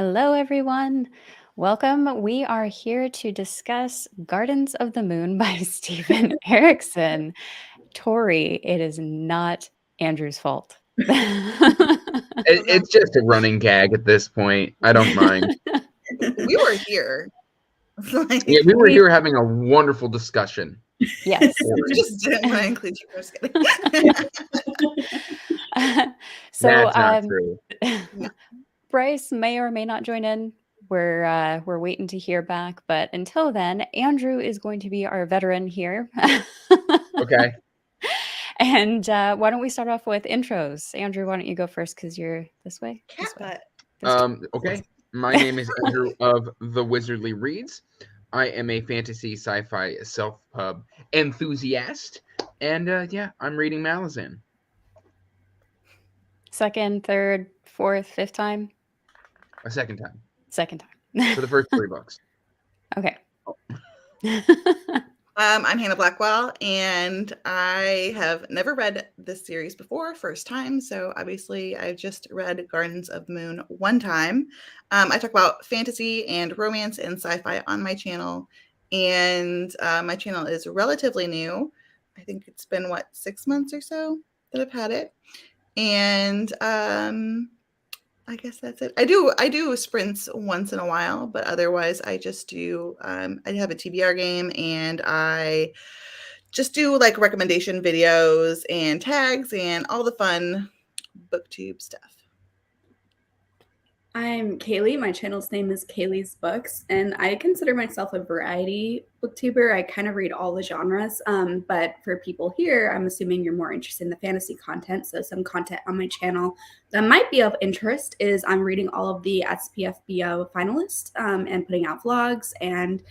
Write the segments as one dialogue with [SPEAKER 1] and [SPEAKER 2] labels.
[SPEAKER 1] Hello, everyone. Welcome. We are here to discuss Gardens of the Moon by Steven Erikson. Tori, it is not Andrew's fault.
[SPEAKER 2] It's just a running gag at this point. I don't mind.
[SPEAKER 3] We were here.
[SPEAKER 2] Yeah, we were here having a wonderful discussion.
[SPEAKER 1] Yes.
[SPEAKER 3] We just didn't want to include you. Just kidding.
[SPEAKER 1] So
[SPEAKER 2] That's not true.
[SPEAKER 1] Bryce may or may not join in. We're waiting to hear back, but until then, Andrew is going to be our veteran here.
[SPEAKER 2] Okay.
[SPEAKER 1] And why don't we start off with intros? Andrew, why don't you go first because you're this way? This way.
[SPEAKER 2] Okay. My name is Andrew of The Wizardly Reads. I am a fantasy sci-fi self-pub enthusiast. And yeah, I'm reading Malazan.
[SPEAKER 1] Second, third, fourth, fifth time?
[SPEAKER 2] A second time.
[SPEAKER 1] Second time.
[SPEAKER 2] For the first 3 books.
[SPEAKER 1] Okay.
[SPEAKER 3] I'm Hannah Blackwell, and I have never read this series before, first time. So obviously, I've just read Gardens of the Moon one time. I talk about fantasy and romance and sci-fi on my channel, and my channel is relatively new. I think it's been 6 months or so that I've had it, and I guess that's it. I do sprints once in a while, but otherwise I just do I have a TBR game, and I just do like recommendation videos and tags and all the fun booktube stuff.
[SPEAKER 4] I'm Kaylee. My channel's name is Kaylee's Books, and I consider myself a variety booktuber. I kind of read all the genres, but for people here, I'm assuming you're more interested in the fantasy content. So some content on my channel that might be of interest is I'm reading all of the SPFBO finalists and putting out vlogs and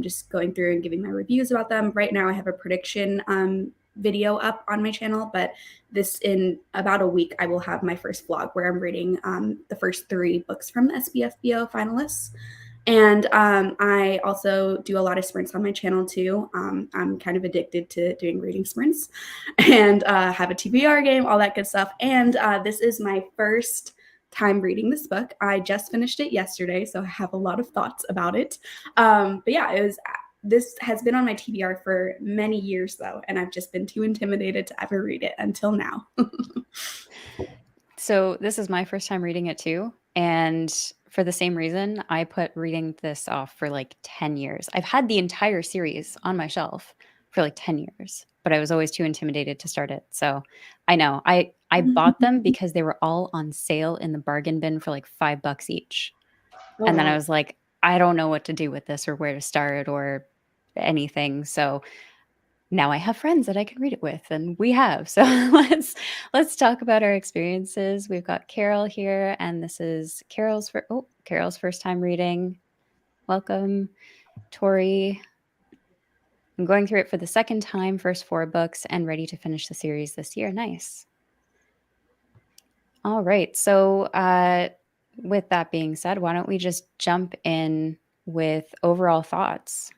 [SPEAKER 4] just going through and giving my reviews about them. Right now, I have a prediction video up on my channel, but this in about a week I will have my first vlog where I'm reading the first 3 books from the SBFBO finalists. And I also do a lot of sprints on my channel too. I'm kind of addicted to doing reading sprints and have a TBR game, all that good stuff. And this is my first time reading this book. I just finished it yesterday, so I have a lot of thoughts about it. But yeah, this has been on my TBR for many years, though, and I've just been too intimidated to ever read it until now.
[SPEAKER 1] So this is my first time reading it, too. And for the same reason, I put reading this off for like 10 years. I've had the entire series on my shelf for like 10 years, but I was always too intimidated to start it. So I know. I bought them because they were all on sale in the bargain bin for like $5 each. And then I was like, I don't know what to do with this or where to start or anything. So now I have friends that I can read it with, and we have. So let's talk about our experiences. We've got Carol here, and this is Carol's first time reading. Welcome, Tori. I'm going through it for the second time, first 4 books, and ready to finish the series this year. Nice. All right. So with that being said, why don't we just jump in with overall thoughts?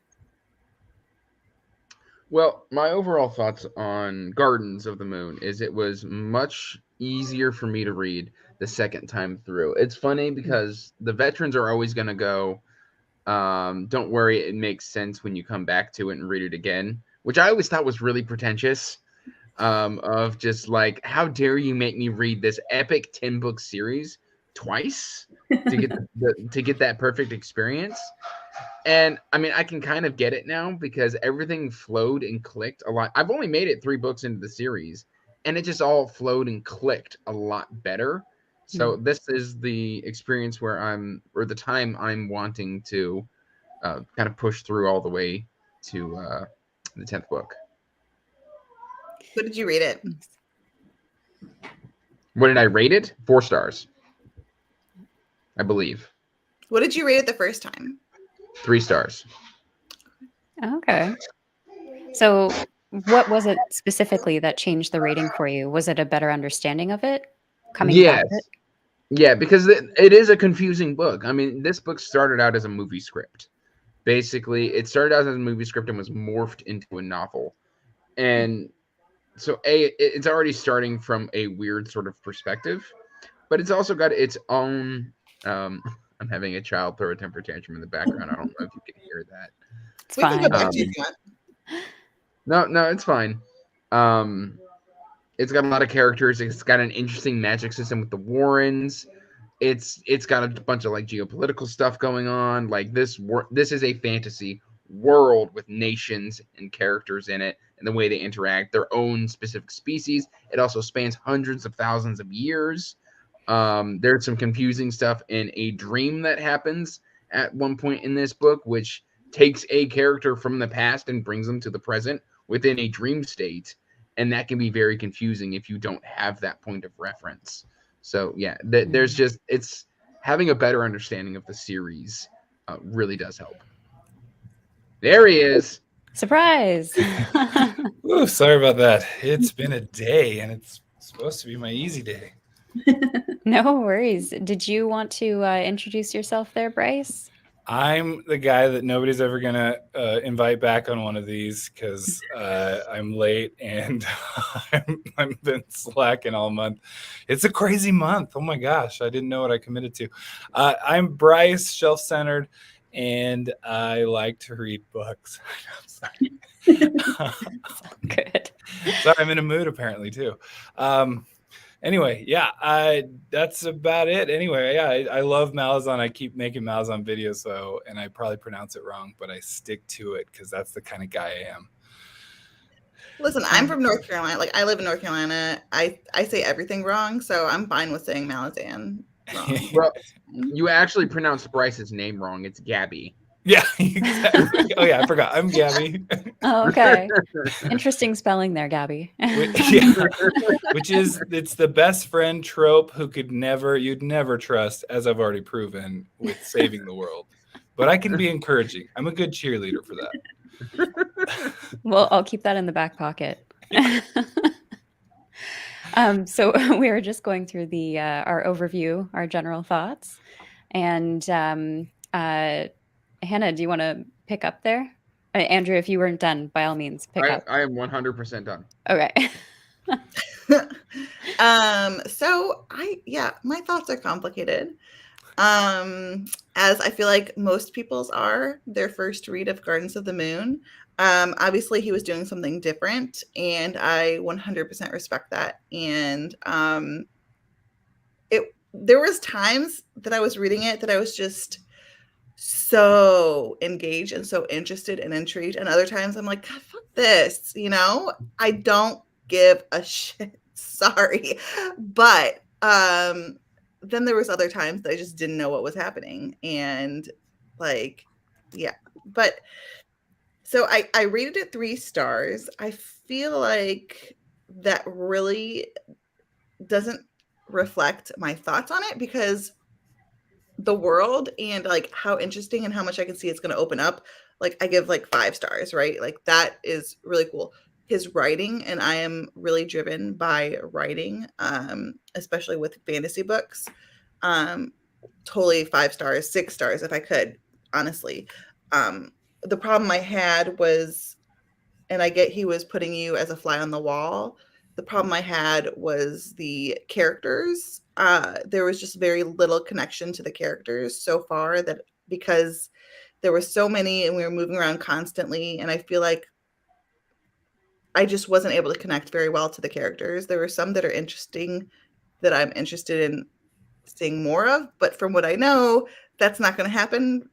[SPEAKER 2] Well, my overall thoughts on Gardens of the Moon is it was much easier for me to read the second time through. It's funny because the veterans are always going to go, don't worry, it makes sense when you come back to it and read it again, which I always thought was really pretentious. Of just like, how dare you make me read this epic 10-book series twice to get to get that perfect experience. And I mean, I can kind of get it now because everything flowed and clicked a lot. I've only made it 3 books into the series, and it just all flowed and clicked a lot better. So this is the experience where the time I'm wanting to kind of push through all the way to the 10th book.
[SPEAKER 3] What did you rate it?
[SPEAKER 2] What did I rate it? 4 stars, I believe.
[SPEAKER 3] What did you rate it the first time?
[SPEAKER 2] 3 stars.
[SPEAKER 1] Okay. So what was it specifically that changed the rating for you? Was it a better understanding of it? Coming back to it?
[SPEAKER 2] Yeah, because it is a confusing book. I mean, this book started out as a movie script. Basically, it started out as a movie script and was morphed into a novel. And so it's already starting from a weird sort of perspective, but it's also got its own I'm having a child throw a temper tantrum in the background. I don't know if you can hear that.
[SPEAKER 1] It's
[SPEAKER 3] We can go
[SPEAKER 1] fine.
[SPEAKER 3] back to you if you want.
[SPEAKER 2] No, it's fine. It's got a lot of characters. It's got an interesting magic system with the Warrens. It's got a bunch of like geopolitical stuff going on. Like this is a fantasy world with nations and characters in it and the way they interact, their own specific species. It also spans hundreds of thousands of years. There's some confusing stuff in a dream that happens at one point in this book, which takes a character from the past and brings them to the present within a dream state. And that can be very confusing if you don't have that point of reference. So yeah, there's just, it's having a better understanding of the series really does help. There he is.
[SPEAKER 1] Surprise.
[SPEAKER 5] Ooh, sorry about that. It's been a day, and it's supposed to be my easy day.
[SPEAKER 1] No worries. Did you want to introduce yourself there, Bryce?
[SPEAKER 5] I'm the guy that nobody's ever going to invite back on one of these because I'm late and I've been slacking all month. It's a crazy month. Oh my gosh. I didn't know what I committed to. I'm Bryce, Shelf-Centered, and I like to read books. I'm sorry.
[SPEAKER 1] Good.
[SPEAKER 5] So I'm in a mood apparently too. Anyway, yeah, that's about it. Anyway, yeah, I love Malazan. I keep making Malazan videos, and I probably pronounce it wrong, but I stick to it because that's the kind of guy I am.
[SPEAKER 3] Listen, I'm from North Carolina. Like, I live in North Carolina. I say everything wrong, so I'm fine with saying Malazan wrong.
[SPEAKER 2] Well, you actually pronounced Bryce's name wrong. It's Gabby.
[SPEAKER 5] Yeah, exactly. Oh yeah, I forgot. I'm Gabby.
[SPEAKER 1] Oh, okay. Interesting spelling there, Gabby.
[SPEAKER 5] It's the best friend trope you'd never trust, as I've already proven with saving the world. But I can be encouraging. I'm a good cheerleader for that.
[SPEAKER 1] Well, I'll keep that in the back pocket. So we were just going through our overview, our general thoughts, and Hannah, do you want to pick up there? Andrew, if you weren't done, by all means, pick up.
[SPEAKER 2] I am 100% done.
[SPEAKER 1] Okay.
[SPEAKER 3] So my thoughts are complicated. As I feel like most people's are their first read of Gardens of the Moon. Obviously he was doing something different, and I 100% respect that. And there was times that I was reading it that I was just so engaged and so interested and intrigued, and other times I'm like, God, fuck this, I don't give a shit. Sorry. But then there was other times that I just didn't know what was happening, and but so I rated it 3 stars. I feel like that really doesn't reflect my thoughts on it, because the world and like how interesting and how much I can see it's going to open up, like I give like 5 stars, right? Like that is really cool. His writing, and I am really driven by writing, especially with fantasy books. Totally 5 stars, 6 stars if I could, honestly. The problem I had was, and I get he was putting you as a fly on the wall. The problem I had was the characters. There was just very little connection to the characters so far, that because there were so many and we were moving around constantly, and I feel like I just wasn't able to connect very well to the characters. There were some that are interesting that I'm interested in seeing more of, but from what I know, that's not going to happen.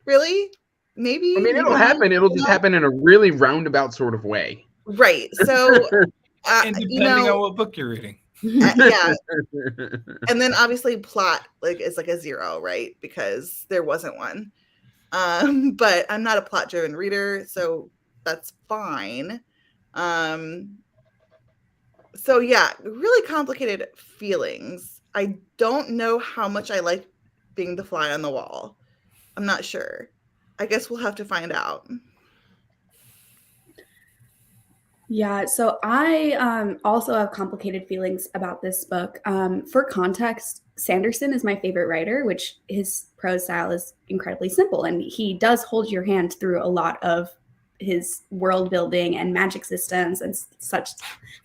[SPEAKER 3] Really? Maybe.
[SPEAKER 2] I mean, it'll happen. It'll just happen in a really roundabout sort of way.
[SPEAKER 3] Right. So,
[SPEAKER 5] and depending on what book you're reading.
[SPEAKER 3] Yeah. And then obviously plot is like a 0, right? Because there wasn't one. But I'm not a plot driven reader, so that's fine. So yeah, really complicated feelings. I don't know how much I like being the fly on the wall. I'm not sure. I guess we'll have to find out.
[SPEAKER 4] Yeah, so I also have complicated feelings about this book. For context, Sanderson is my favorite writer, which his prose style is incredibly simple, and he does hold your hand through a lot of his world building and magic systems and such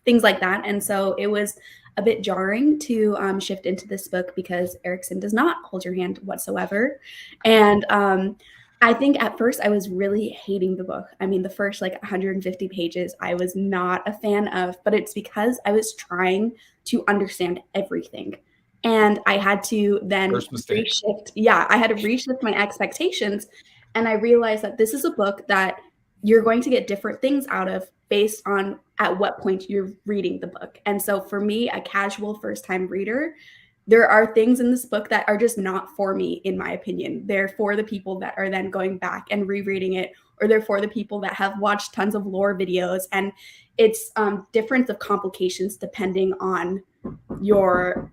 [SPEAKER 4] things like that. And so it was a bit jarring to shift into this book because Erikson does not hold your hand whatsoever. And I think at first I was really hating the book. I mean, the first like 150 pages I was not a fan of, but it's because I was trying to understand everything. And I had to then reshift. Yeah, I had to reshift my expectations. And I realized that this is a book that you're going to get different things out of based on at what point you're reading the book. And so for me, a casual first-time reader, there are things in this book that are just not for me, in my opinion. They're for the people that are then going back and rereading it, or they're for the people that have watched tons of lore videos. And it's difference of complications depending on your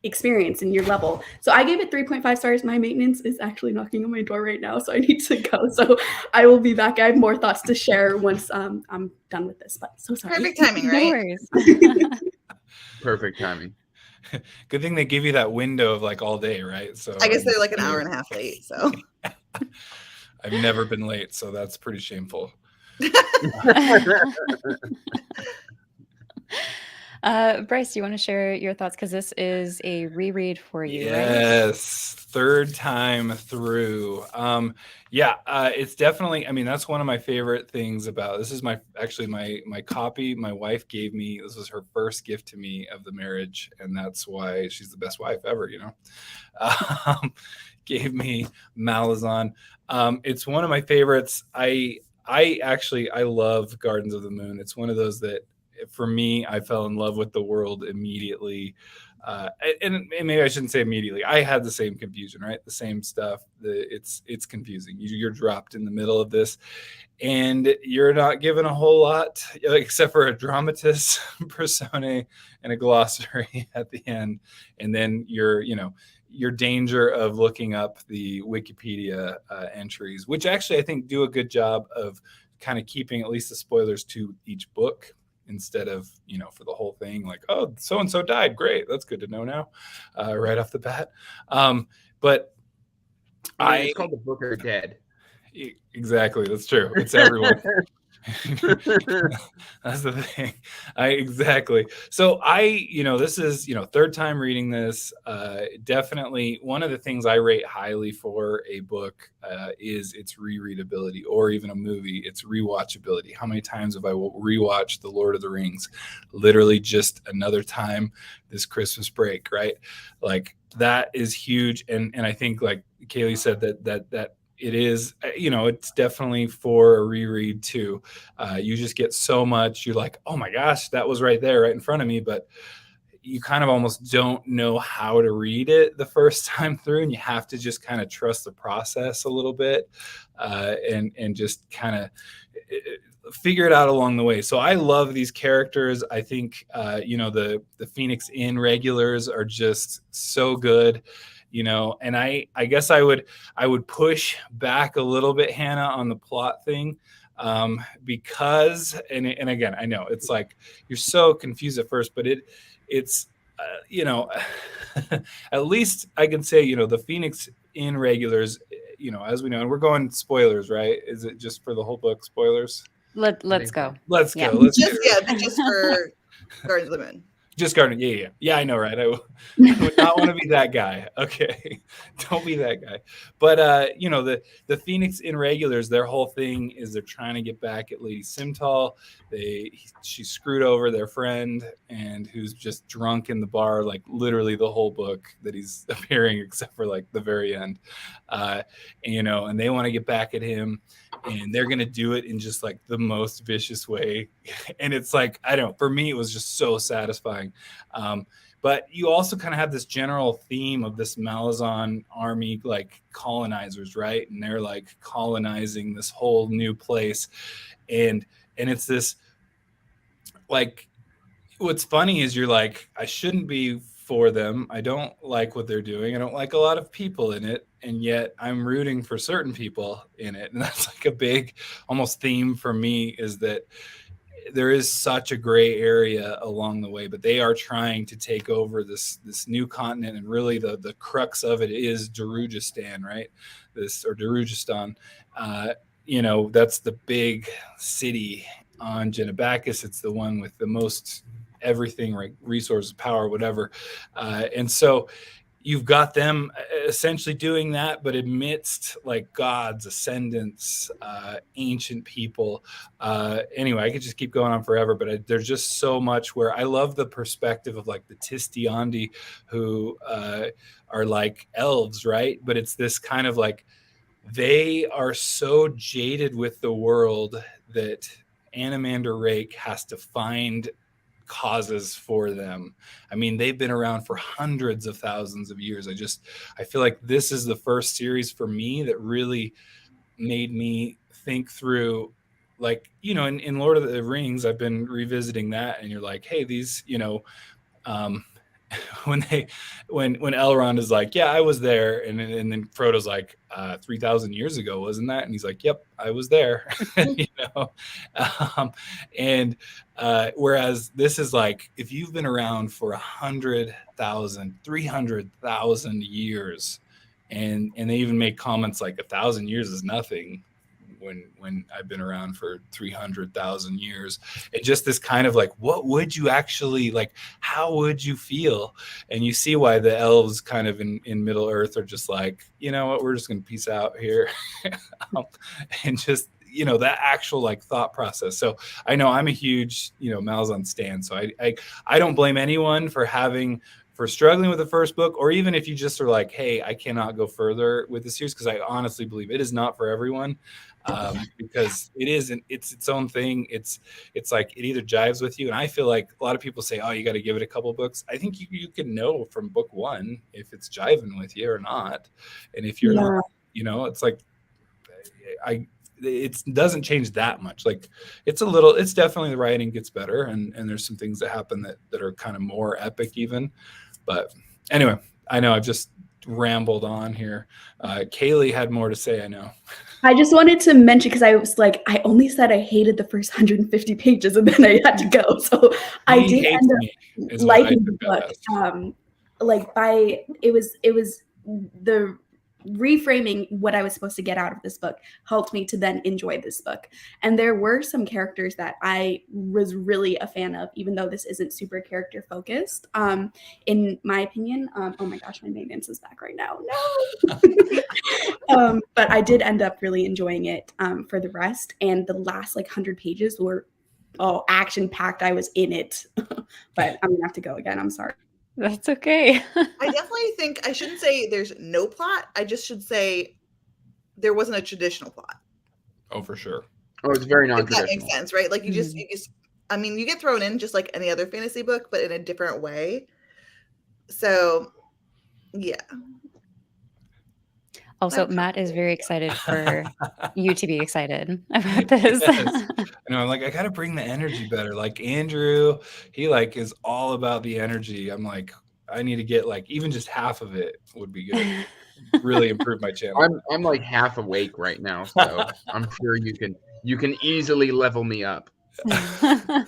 [SPEAKER 4] experience and your level. So I gave it 3.5 stars. My maintenance is actually knocking on my door right now, so I need to go. So I will be back. I have more thoughts to share once I'm done with this, but so sorry.
[SPEAKER 3] Perfect timing, right?
[SPEAKER 1] No worries.
[SPEAKER 2] Perfect timing.
[SPEAKER 5] Good thing they give you that window of like all day, right? So
[SPEAKER 3] I guess they're like an hour and a half late, so.
[SPEAKER 5] I've never been late, so that's pretty shameful.
[SPEAKER 1] Bryce, do you want to share your thoughts? Because this is a reread for you,
[SPEAKER 5] yes, right? Third time through. It's definitely, I mean, that's one of my favorite things about this is my copy my wife gave me. This was her first gift to me of the marriage, and that's why she's the best wife ever, gave me Malazan. It's one of my favorites. I love Gardens of the Moon. It's one of those that for me, I fell in love with the world immediately. And maybe I shouldn't say immediately. I had the same confusion, right? The same stuff. It's confusing. You're dropped in the middle of this, and you're not given a whole lot except for a dramatis personae and a glossary at the end, and then your danger of looking up the Wikipedia entries, which actually I think do a good job of kind of keeping at least the spoilers to each book, instead of, for the whole thing, like, oh, so-and-so died. Great. That's good to know now, right off the bat. But
[SPEAKER 2] it's called The Book of Dead.
[SPEAKER 5] Exactly. That's true. It's everyone. That's the thing. Exactly. So this is, third time reading this. Definitely one of the things I rate highly for a book is its rereadability, or even a movie, its rewatchability. How many times have I rewatched The Lord of the Rings? Literally just another time this Christmas break, right? Like that is huge. And I think, like Kaylee said, that it is, it's definitely for a reread too. You just get so much. You're like, oh my gosh, that was right there, right in front of me. But you kind of almost don't know how to read it the first time through, and you have to just kind of trust the process a little bit, and just kind of figure it out along the way. So I love these characters. I think the Phoenix Inn regulars are just so good. And I guess I would push back a little bit, Hannah, on the plot thing, because, and again, I know it's like you're so confused at first, but it's at least I can say, the Phoenix Inn regulars, as we know, and we're going spoilers, right? Is it just for the whole book spoilers?
[SPEAKER 1] Let's go.
[SPEAKER 5] Let's
[SPEAKER 1] Yeah.
[SPEAKER 5] go.
[SPEAKER 3] Just for Gardens of the Moon.
[SPEAKER 5] Just Garden. Yeah, I know, right? I would not want to be that guy. Okay, don't be that guy. But the Phoenix Inn regulars, their whole thing is they're trying to get back at Lady Simtal. She screwed over their friend, and who's just drunk in the bar, like literally the whole book that he's appearing, except for like the very end. And they want to get back at him, and they're gonna do it in just like the most vicious way. And it's like, I don't know, for me it was just so satisfying. But you also kind of have this general theme of this Malazan army, like colonizers, right? And they're like colonizing this whole new place, and it's this, like, what's funny is you're like, I shouldn't be for them. I don't like what they're doing. I don't like a lot of people in it, and yet I'm rooting for certain people in it. And that's like a big almost theme for me, is that there is such a gray area along the way, but they are trying to take over this new continent, and really the crux of it is Darujistan, right? Darujistan. That's the big city on Genebacus. It's the one with the most everything, right? Resources, power, whatever. And so you've got them essentially doing that, but amidst like gods, ascendants, ancient people. Anyway, I could just keep going on forever, but there's just so much where I love the perspective of like the Tistiandi, who are like elves, right? But it's this kind of like, they are so jaded with the world that Animander Rake has to find causes for them. I mean, they've been around for hundreds of thousands of years. I feel like this is the first series for me that really made me think through, like, you know, in Lord of the Rings, I've been revisiting that, and you're like, hey, these, you know, when Elrond is like, yeah, I was there, and then Frodo's like, 3,000 years ago, wasn't that? And he's like, yep, I was there. You know, whereas this is like, if you've been around for 100,000, 300,000 years, and they even make comments like 1,000 years is nothing when I've been around for 300,000 years. It just this kind of like, what would you actually like? How would you feel? And you see why the elves kind of in Middle Earth are just like, you know what, we're just going to peace out here. And just, you know, that actual like thought process. So I know I'm a huge, you know, Malazan stan. So I don't blame anyone for struggling with the first book, or even if you just are like, hey, I cannot go further with the series, because I honestly believe it is not for everyone. Because it's its own thing. It's like it either jives with you, and I feel like a lot of people say, oh, you got to give it a couple books. I think you can know from book one if it's jiving with you or not, and if you're not, you know, it's like it doesn't change that much. Like it's definitely the writing gets better, and there's some things that happen that are kind of more epic even. But anyway, I know I've just rambled on here. Kaylee had more to say, I know.
[SPEAKER 4] I just wanted to mention, because I was like, I only said I hated the first 150 pages and then I had to go. So I did end up liking the book. It was the reframing what I was supposed to get out of this book helped me to then enjoy this book. And there were some characters that I was really a fan of, even though this isn't super character focused. In my opinion, oh my gosh, my maintenance is back right now. No. But I did end up really enjoying it for the rest. And the last like 100 pages were all action packed. I was in it, but I'm gonna have to go again. I'm sorry.
[SPEAKER 1] That's okay.
[SPEAKER 3] I definitely think I shouldn't say there's no plot. I just should say there wasn't a traditional plot.
[SPEAKER 5] Oh, for sure.
[SPEAKER 2] Oh, it's very non-traditional.
[SPEAKER 3] That makes sense, right? Like you just, I mean, you get thrown in just like any other fantasy book, but in a different way. So, yeah.
[SPEAKER 1] Also, Matt is very excited for you to be excited about this.
[SPEAKER 5] Yes. I know, I'm like, I got to bring the energy better. Like Andrew, he like is all about the energy. I'm like, I need to get like even just half of it would be good. Really improve my channel.
[SPEAKER 2] I'm like half awake right now, so I'm sure you can easily level me up.
[SPEAKER 3] I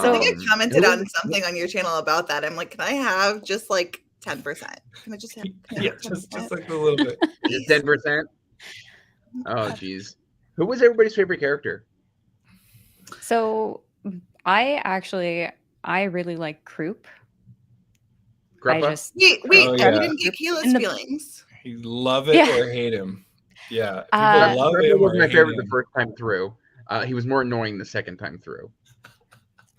[SPEAKER 3] think I commented on something on your channel about that. I'm like, can I have just like 10%? Can I just have 10%?
[SPEAKER 5] just like a little bit.
[SPEAKER 2] 10%. Oh, geez. Who was everybody's favorite character?
[SPEAKER 1] So I really like Croup.
[SPEAKER 2] Grappa?
[SPEAKER 3] Wait,
[SPEAKER 5] Oh, yeah.
[SPEAKER 3] we didn't get Keela's feelings.
[SPEAKER 5] You love it or hate him. Yeah. People love
[SPEAKER 2] Grappa
[SPEAKER 5] him
[SPEAKER 2] was
[SPEAKER 5] or
[SPEAKER 2] my
[SPEAKER 5] hate
[SPEAKER 2] favorite
[SPEAKER 5] him.
[SPEAKER 2] the first time through. He was more annoying the second time through.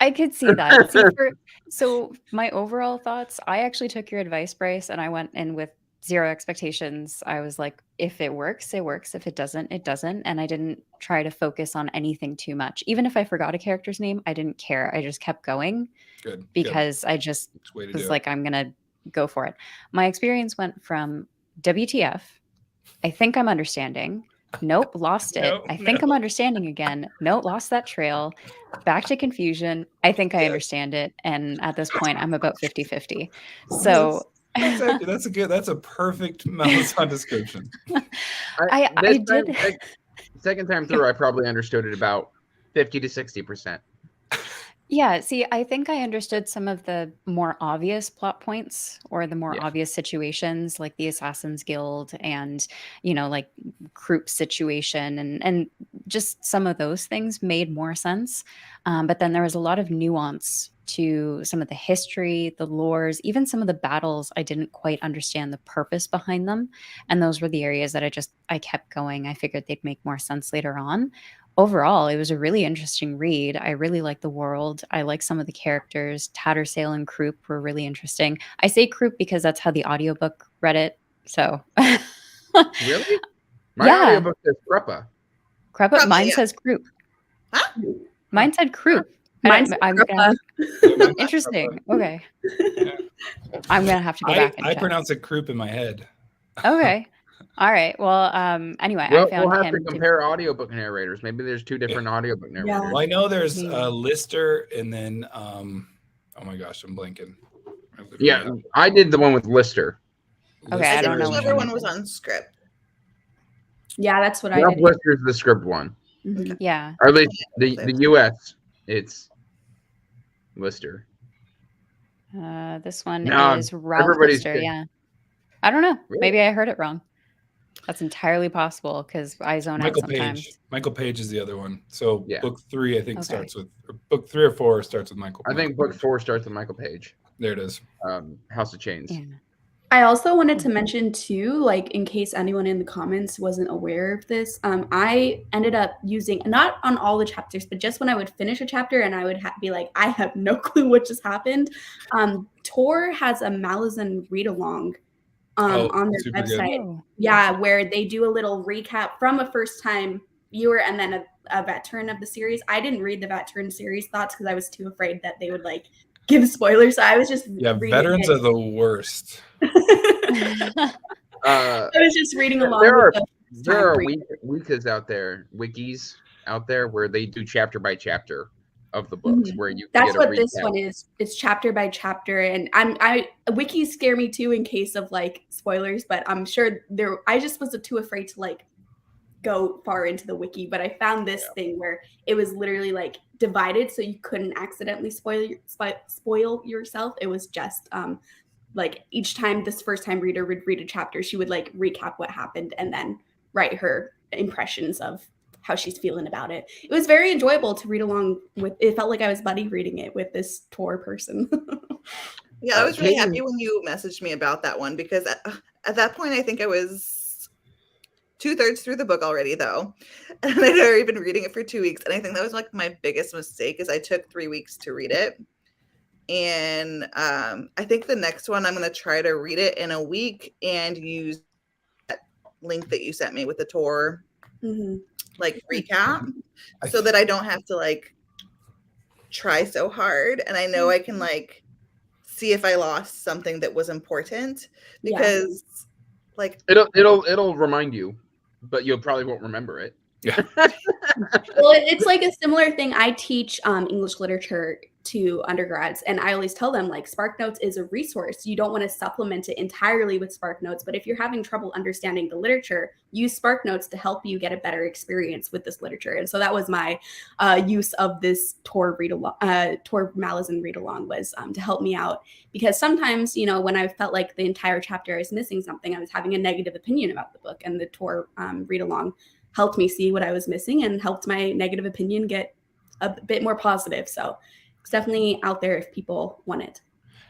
[SPEAKER 1] I could see that. So my overall thoughts, I actually took your advice, Bryce, and I went in with zero expectations. I was like, if it works, it works. If it doesn't, it doesn't. And I didn't try to focus on anything too much. Even if I forgot a character's name, I didn't care. I just kept going.
[SPEAKER 5] Good.
[SPEAKER 1] Because I just was like, I'm going to go for it. My experience went from WTF, I think I'm understanding. Nope, lost it. I think I'm understanding again. Nope, lost that trail. Back to confusion. I think I understand it. And at this point, I'm about 50-50. So
[SPEAKER 5] that's a perfect Malazan description.
[SPEAKER 1] I did.
[SPEAKER 2] Second time through, I probably understood it about 50 to 60%.
[SPEAKER 1] Yeah, see, I think I understood some of the more obvious plot points or the more
[SPEAKER 2] Yeah.
[SPEAKER 1] obvious situations, like the Assassin's Guild and, like Kroop's situation and just some of those things made more sense. But then there was a lot of nuance to some of the history, the lores, even some of the battles. I didn't quite understand the purpose behind them. And those were the areas that I kept going. I figured they'd make more sense later on. Overall, it was a really interesting read. I really like the world. I like some of the characters. Tattersail and Kroop were really interesting. I say Kroop because that's how the audiobook read it. So
[SPEAKER 2] Really? My
[SPEAKER 1] yeah,
[SPEAKER 2] audiobook says Kruppa.
[SPEAKER 1] Kruppa, mine
[SPEAKER 3] yeah.
[SPEAKER 1] says Kroop.
[SPEAKER 3] Huh?
[SPEAKER 1] Mine said Kroop.
[SPEAKER 4] Mine's
[SPEAKER 1] I'm
[SPEAKER 4] Kruppa.
[SPEAKER 1] interesting. Okay. I'm gonna have to go back and
[SPEAKER 5] I
[SPEAKER 1] check.
[SPEAKER 5] pronounce it Kroop in my head.
[SPEAKER 1] Okay. All right. Well, anyway, I
[SPEAKER 2] We'll
[SPEAKER 1] found
[SPEAKER 2] have
[SPEAKER 1] him
[SPEAKER 2] to compare audiobook narrators. Maybe there's two different audiobook narrators.
[SPEAKER 5] Well, I know there's
[SPEAKER 1] Maybe.
[SPEAKER 5] Lister and then oh my gosh, I'm blanking.
[SPEAKER 2] Yeah, I did the one with Lister.
[SPEAKER 1] Okay, I don't know which
[SPEAKER 3] Whichever
[SPEAKER 1] one
[SPEAKER 3] one was on script.
[SPEAKER 4] Yeah, that's what I
[SPEAKER 2] Rob
[SPEAKER 4] did.
[SPEAKER 2] Lister's the script one.
[SPEAKER 4] Mhm.
[SPEAKER 1] Yeah.
[SPEAKER 2] Or at least the US, it's Lister.
[SPEAKER 1] This one
[SPEAKER 2] No,
[SPEAKER 1] is Ralph
[SPEAKER 2] everybody's
[SPEAKER 1] Lister.
[SPEAKER 2] good.
[SPEAKER 1] Yeah. I don't know.
[SPEAKER 2] Really?
[SPEAKER 1] Maybe I heard it wrong. That's entirely possible because I zone out
[SPEAKER 5] Michael
[SPEAKER 1] sometimes.
[SPEAKER 5] Page. Michael Page is the other one. So
[SPEAKER 2] Yeah.
[SPEAKER 5] book 3, I think,
[SPEAKER 1] Okay.
[SPEAKER 5] starts with or book 3 or 4 starts with Michael.
[SPEAKER 2] I think book 4 starts with Michael Page.
[SPEAKER 5] There it is.
[SPEAKER 2] House of Chains.
[SPEAKER 1] Yeah.
[SPEAKER 4] I also wanted to mention too, like in case anyone in the comments wasn't aware of this, I ended up using, not on all the chapters, but just when I would finish a chapter and I would be like, I have no clue what just happened. Tor has a Malazan read along on their
[SPEAKER 5] super good.
[SPEAKER 4] website.
[SPEAKER 1] Oh.
[SPEAKER 4] Yeah, where they do a little recap from a first time viewer and then a veteran of the series. I didn't read the veteran series thoughts because I was too afraid that they would like give spoilers. So I was just reading
[SPEAKER 5] veterans
[SPEAKER 4] it.
[SPEAKER 5] are the worst.
[SPEAKER 4] I was just reading along.
[SPEAKER 2] There are wikis out there, where they do chapter by chapter of the books, where you can
[SPEAKER 4] That's
[SPEAKER 2] get a
[SPEAKER 4] what this
[SPEAKER 2] recap.
[SPEAKER 4] one is. It's chapter by chapter, and wikis scare me too in case of like spoilers. But I'm sure I just was too afraid to like go far into the wiki. But I found this thing where it was literally like divided, so you couldn't accidentally spoil yourself. It was just like each time this first time reader would read a chapter, she would like recap what happened and then write her impressions of how she's feeling about it. It was very enjoyable to read along with. It felt like I was buddy reading it with this Tor person.
[SPEAKER 3] Yeah, I was really happy when you messaged me about that one because at that point, I think I was 2/3 through the book already, though. And I'd already been reading it for 2 weeks. And I think that was like my biggest mistake is I took 3 weeks to read it. And I think the next one I'm going to try to read it in a week and use that link that you sent me with the Tor like recap so that I don't have to like try so hard. And I know I can like see if I lost something that was important because like
[SPEAKER 2] it'll remind you, but you probably won't remember it.
[SPEAKER 5] Yeah.
[SPEAKER 4] Well, it's like a similar thing. I teach English literature to undergrads, and I always tell them like SparkNotes is a resource. You don't want to supplement it entirely with SparkNotes, but if you're having trouble understanding the literature, use SparkNotes to help you get a better experience with this literature. And so that was my use of this Tor Malazan read along was to help me out, because sometimes when I felt like the entire chapter I was missing something, I was having a negative opinion about the book, and the Tor read along helped me see what I was missing and helped my negative opinion get a bit more positive. So it's definitely out there if people want it.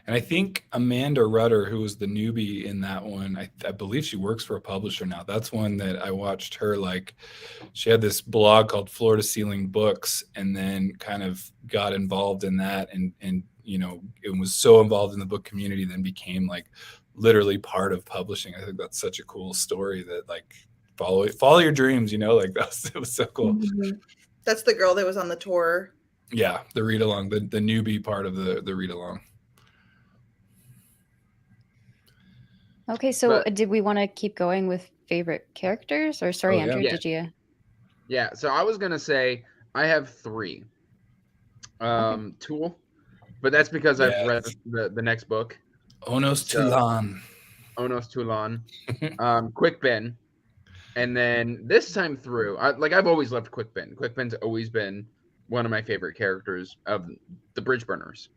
[SPEAKER 5] And I think Amanda Rudder, who was the newbie in that one, I believe she works for a publisher now. That's one that I watched her, like, she had this blog called Floor to Ceiling Books, and then kind of got involved in that and it was so involved in the book community, then became like literally part of publishing. I think that's such a cool story that like follow your dreams, like it was so cool.
[SPEAKER 3] That's the girl that was on the tour.
[SPEAKER 5] Yeah, the read along, the newbie part of the read along.
[SPEAKER 1] Okay, so did we want to keep going with favorite characters, or sorry, Andrew, did you?
[SPEAKER 2] Yeah, so I was gonna say I have 3. Tool, but that's because I've read the next book.
[SPEAKER 5] Onos Tulan.
[SPEAKER 2] Quick Ben. And then this time through, I've always loved Quick Ben. Quick Ben's always been one of my favorite characters of the Bridge Burners.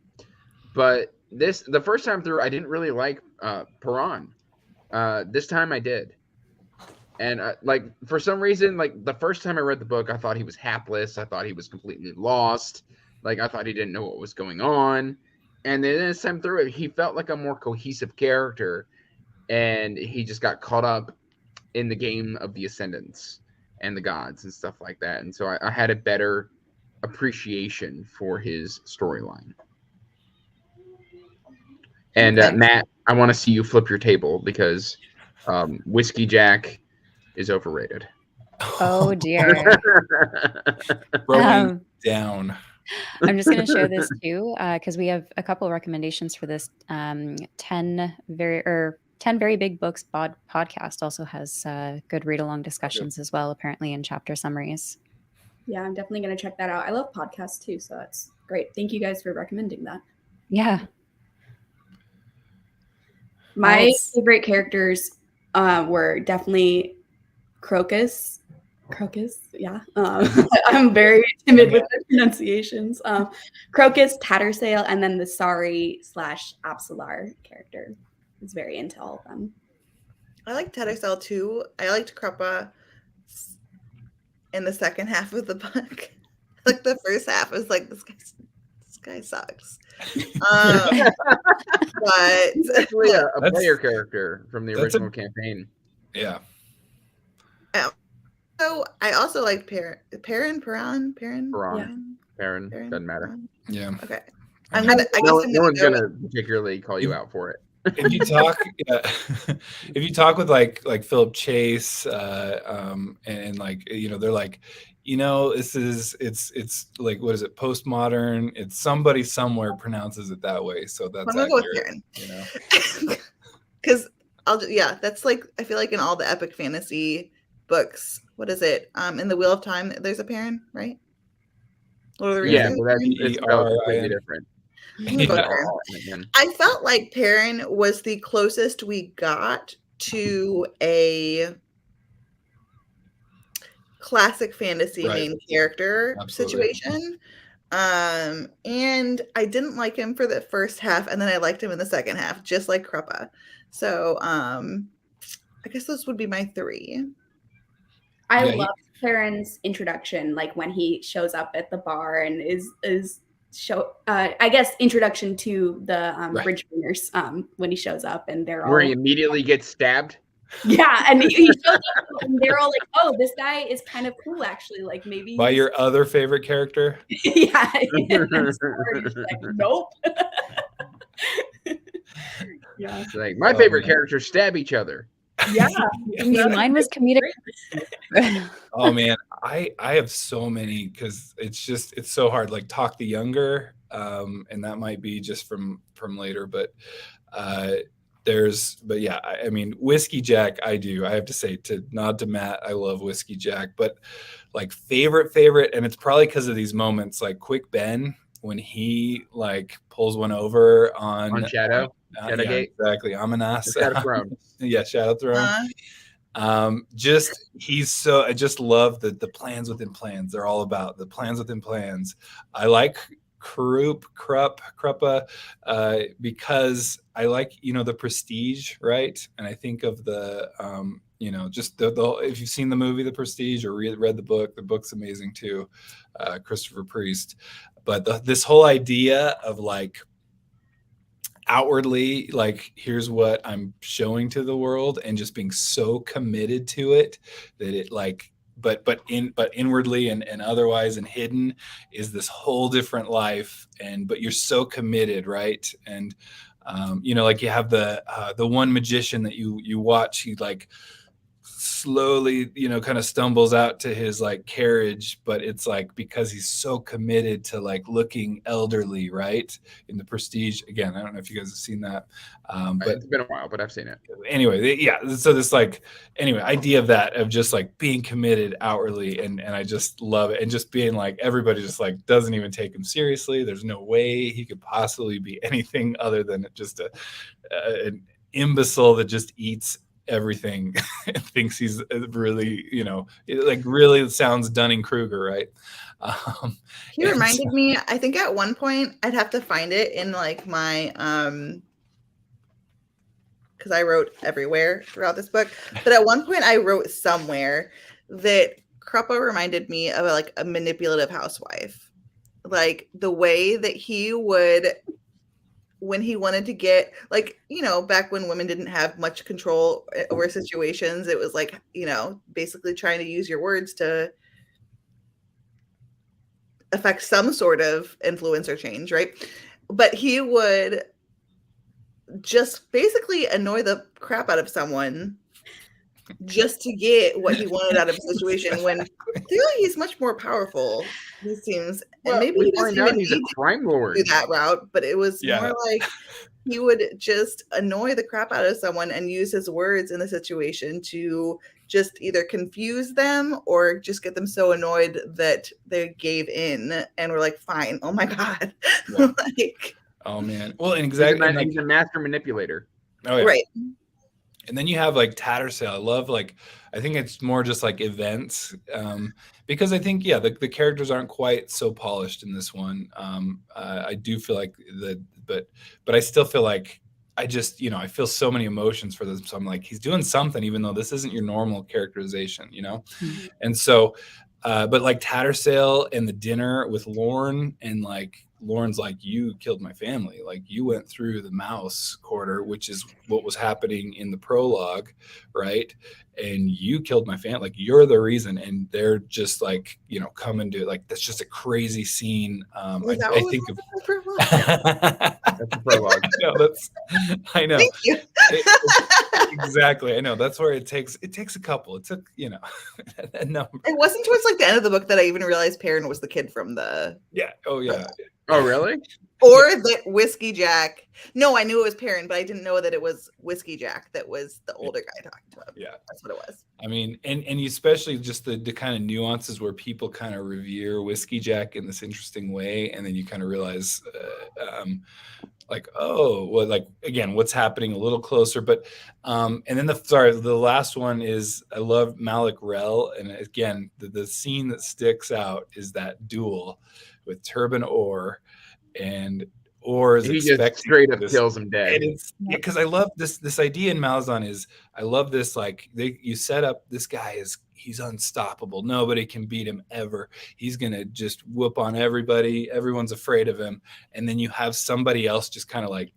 [SPEAKER 2] But the first time through, I didn't really like Perron. This time I did. And like for some reason, like the first time I read the book, I thought he was hapless. I thought he was completely lost. Like I thought he didn't know what was going on. And then this time through, he felt like a more cohesive character, and he just got caught up in the game of the Ascendants and the gods and stuff like that. And so I had a better appreciation for his storyline. And Matt, I want to see you flip your table because Whiskey Jack is overrated.
[SPEAKER 1] Oh dear.
[SPEAKER 5] Throwing down.
[SPEAKER 1] I'm just going to show this too because we have a couple of recommendations for this. 10 very big books podcast also has good read along discussions as well, apparently in chapter summaries.
[SPEAKER 4] Yeah, I'm definitely going to check that out. I love podcasts too, so that's great. Thank you guys for recommending that.
[SPEAKER 1] Yeah.
[SPEAKER 4] My favorite characters were definitely Crocus, yeah. I'm very timid with the pronunciations. Crocus, Tattersail, and then the Sari/Apsalar character. I was very into all of them.
[SPEAKER 3] I like Tattersail too. I liked Kruppa in the second half of the book. Like the first half was like this guy sucks. But
[SPEAKER 2] He's actually a player character from the original campaign.
[SPEAKER 5] Yeah.
[SPEAKER 3] So I also like Perrin.
[SPEAKER 2] Perrin,
[SPEAKER 3] Yeah.
[SPEAKER 2] doesn't matter.
[SPEAKER 5] Yeah.
[SPEAKER 3] Okay.
[SPEAKER 2] No one's gonna particularly call you out for it.
[SPEAKER 5] If you talk, if you talk with like Philip Chase, and like they're like, it's like, what is it, postmodern? It's somebody somewhere pronounces it that way, so that's
[SPEAKER 3] I'm gonna go with Perrin. Because that's like I feel like in all the epic fantasy books, what is it? In the Wheel of Time, there's a Perrin, right?
[SPEAKER 2] Yeah, but that's completely different.
[SPEAKER 3] I felt like Perrin was the closest we got to a classic fantasy main character situation. And I didn't like him for the first half, and then I liked him in the second half, just like Kruppa. So I guess those would be my three.
[SPEAKER 4] I love Perrin's introduction, like when he shows up at the bar and is I guess introduction to the Bridge Burners when he shows up and they're
[SPEAKER 2] where he immediately gets stabbed.
[SPEAKER 4] Yeah, and he shows up and they're all like, "Oh, this guy is kind of cool, actually. Like maybe."
[SPEAKER 5] By your other favorite character?
[SPEAKER 4] Yeah. Like, nope. Yeah.
[SPEAKER 2] It's like my favorite characters stab each other.
[SPEAKER 4] Yeah.
[SPEAKER 1] Mine was comedic.
[SPEAKER 5] Oh man, I have so many because it's so hard. Like Talk the Younger, and that might be just from later, but I mean Whiskey Jack. I have to say, to nod to Matt, I love Whiskey Jack, but like favorite, and it's probably because of these moments, like Quick Ben when he like pulls one over on
[SPEAKER 2] Shadow. Shadowgate.
[SPEAKER 5] Exactly. Amenas.
[SPEAKER 2] Shadow Throne.
[SPEAKER 5] Yeah, Shadow Throne. I just love the plans within plans. They're all about the plans within plans. I like Kruppa, because I like, the prestige, right? And I think of the, just the if you've seen the movie The Prestige or read the book's amazing too, Christopher Priest. But this whole idea of like outwardly, like here's what I'm showing to the world, and just being so committed to it that it like, but inwardly and otherwise and hidden is this whole different life. But you're so committed, right? And like you have the one magician that you watch, he like slowly kind of stumbles out to his like carriage, but it's like because he's so committed to like looking elderly, right? In The Prestige, again, I don't know if you guys have seen that, but
[SPEAKER 2] it's been a while, but I've seen it
[SPEAKER 5] anyway. So this idea of that, of just like being committed outwardly, and I just love it, and just being like everybody just like doesn't even take him seriously. There's no way he could possibly be anything other than just an imbecile that just eats everything and thinks he's really, it like really sounds Dunning-Kruger, right?
[SPEAKER 3] He reminded me, I think at one point I'd have to find it in like my because I wrote everywhere throughout this book, but at one point I wrote somewhere that Kruppa reminded me of like a manipulative housewife. Like the way that he would, when he wanted to get, like, back when women didn't have much control over situations, it was like, basically trying to use your words to affect some sort of influence or change, right? But he would just basically annoy the crap out of someone just to get what he wanted out of a situation, when clearly he's much more powerful, he seems. And maybe he doesn't even
[SPEAKER 2] he's a crime lord.
[SPEAKER 3] do that route, but it was more like he would just annoy the crap out of someone and use his words in the situation to just either confuse them or just get them so annoyed that they gave in and were like, fine, oh my God.
[SPEAKER 5] Yeah.
[SPEAKER 3] Like,
[SPEAKER 5] oh man. Well, and exactly.
[SPEAKER 2] He's a master manipulator.
[SPEAKER 5] Oh yeah.
[SPEAKER 3] Right.
[SPEAKER 5] And then you have like Tattersail. I love, like, I think it's more just like events, because I think, the characters aren't quite so polished in this one. I do feel like but I still feel like I just, I feel so many emotions for this. So I'm like, he's doing something, even though this isn't your normal characterization,
[SPEAKER 1] Mm-hmm.
[SPEAKER 5] And so, but like Tattersail and the dinner with Lorne, and like Lauren's like, you killed my family. Like, you went through the mouse quarter, which is what was happening in the prologue, right? And you killed my family. Like, you're the reason. And they're just like, coming to, like, that's just a crazy scene. I think of
[SPEAKER 2] that's the prologue.
[SPEAKER 5] I know.
[SPEAKER 3] Thank you.
[SPEAKER 5] Exactly. I know. That's where it takes a couple. It took, a number.
[SPEAKER 3] It wasn't towards like the end of the book that I even realized Perrin was the kid from the.
[SPEAKER 5] Yeah. Oh yeah.
[SPEAKER 2] Oh really?
[SPEAKER 3] Or that Whiskey Jack. No, I knew it was Perrin, but I didn't know that it was Whiskey Jack that was the older guy talking to him.
[SPEAKER 5] Yeah.
[SPEAKER 3] That's what it was.
[SPEAKER 5] I mean, and especially just the kind of nuances where people kind of revere Whiskey Jack in this interesting way, and then you kind of realize, like, oh, well, like, again, what's happening a little closer. But and then the last one is, I love Malik Rel, and again, the scene that sticks out is that duel with Turban Orr, and Orr is
[SPEAKER 2] he just straight up kills him dead.
[SPEAKER 5] And it's because I love this idea in Malazan is, I love this, like, you set up this guy he's unstoppable. Nobody can beat him ever. He's gonna just whoop on everybody. Everyone's afraid of him. And then you have somebody else just kind of like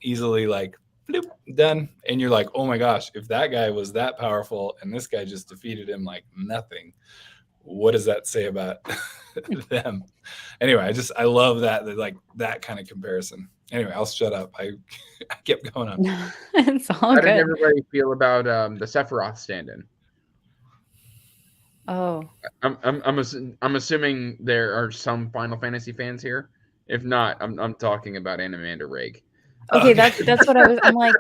[SPEAKER 5] easily like bloop, done. And you're like, oh my gosh, if that guy was that powerful and this guy just defeated him like nothing, what does that say about them? Anyway, I love that like that kind of comparison. Anyway, I'll shut up. I kept going on.
[SPEAKER 1] It's all
[SPEAKER 2] How
[SPEAKER 1] good.
[SPEAKER 2] did everybody feel about the Sephiroth stand-in?
[SPEAKER 1] Oh,
[SPEAKER 2] I'm assuming there are some Final Fantasy fans here. If not, I'm talking about Animander Rake.
[SPEAKER 1] okay. That's what I was. I'm like,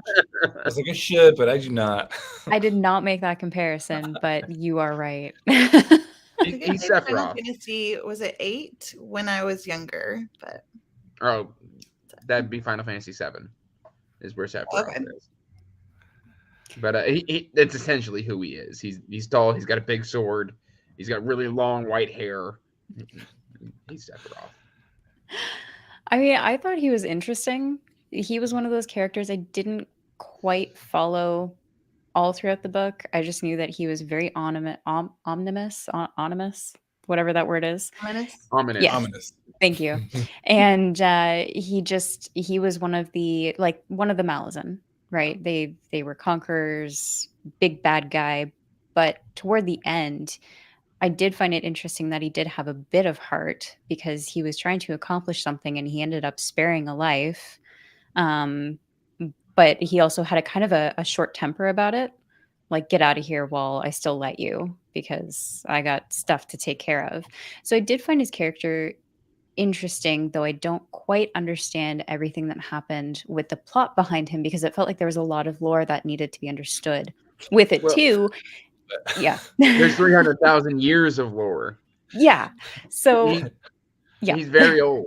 [SPEAKER 5] I was like, I should, but I do not.
[SPEAKER 1] I did not make that comparison, but you are right.
[SPEAKER 2] He's
[SPEAKER 3] Final
[SPEAKER 2] Sephiroth.
[SPEAKER 3] Fantasy, was it 8 when I was younger? But
[SPEAKER 2] Oh, that'd be Final Fantasy 7 is where Sephiroth is. But it's essentially who he is. He's tall. He's got a big sword. He's got really long white hair. He's Sephiroth.
[SPEAKER 1] I mean, I thought he was interesting. He was one of those characters I didn't quite follow all throughout the book. I just knew that he was very ominous, whatever that word is.
[SPEAKER 3] ominous.
[SPEAKER 1] Yes.
[SPEAKER 5] Ominous.
[SPEAKER 1] Thank you. And he was one of the Malazan, right? They were conquerors, big bad guy. But toward the end, I did find it interesting that he did have a bit of heart, because he was trying to accomplish something and he ended up sparing a life. But he also had a kind of a short temper about it. Like, get out of here while I still let you, because I got stuff to take care of. So I did find his character interesting, though I don't quite understand everything that happened with the plot behind him, because it felt like there was a lot of lore that needed to be understood with it too. Yeah.
[SPEAKER 2] There's 300,000 years of lore.
[SPEAKER 1] Yeah. So
[SPEAKER 2] He's very old.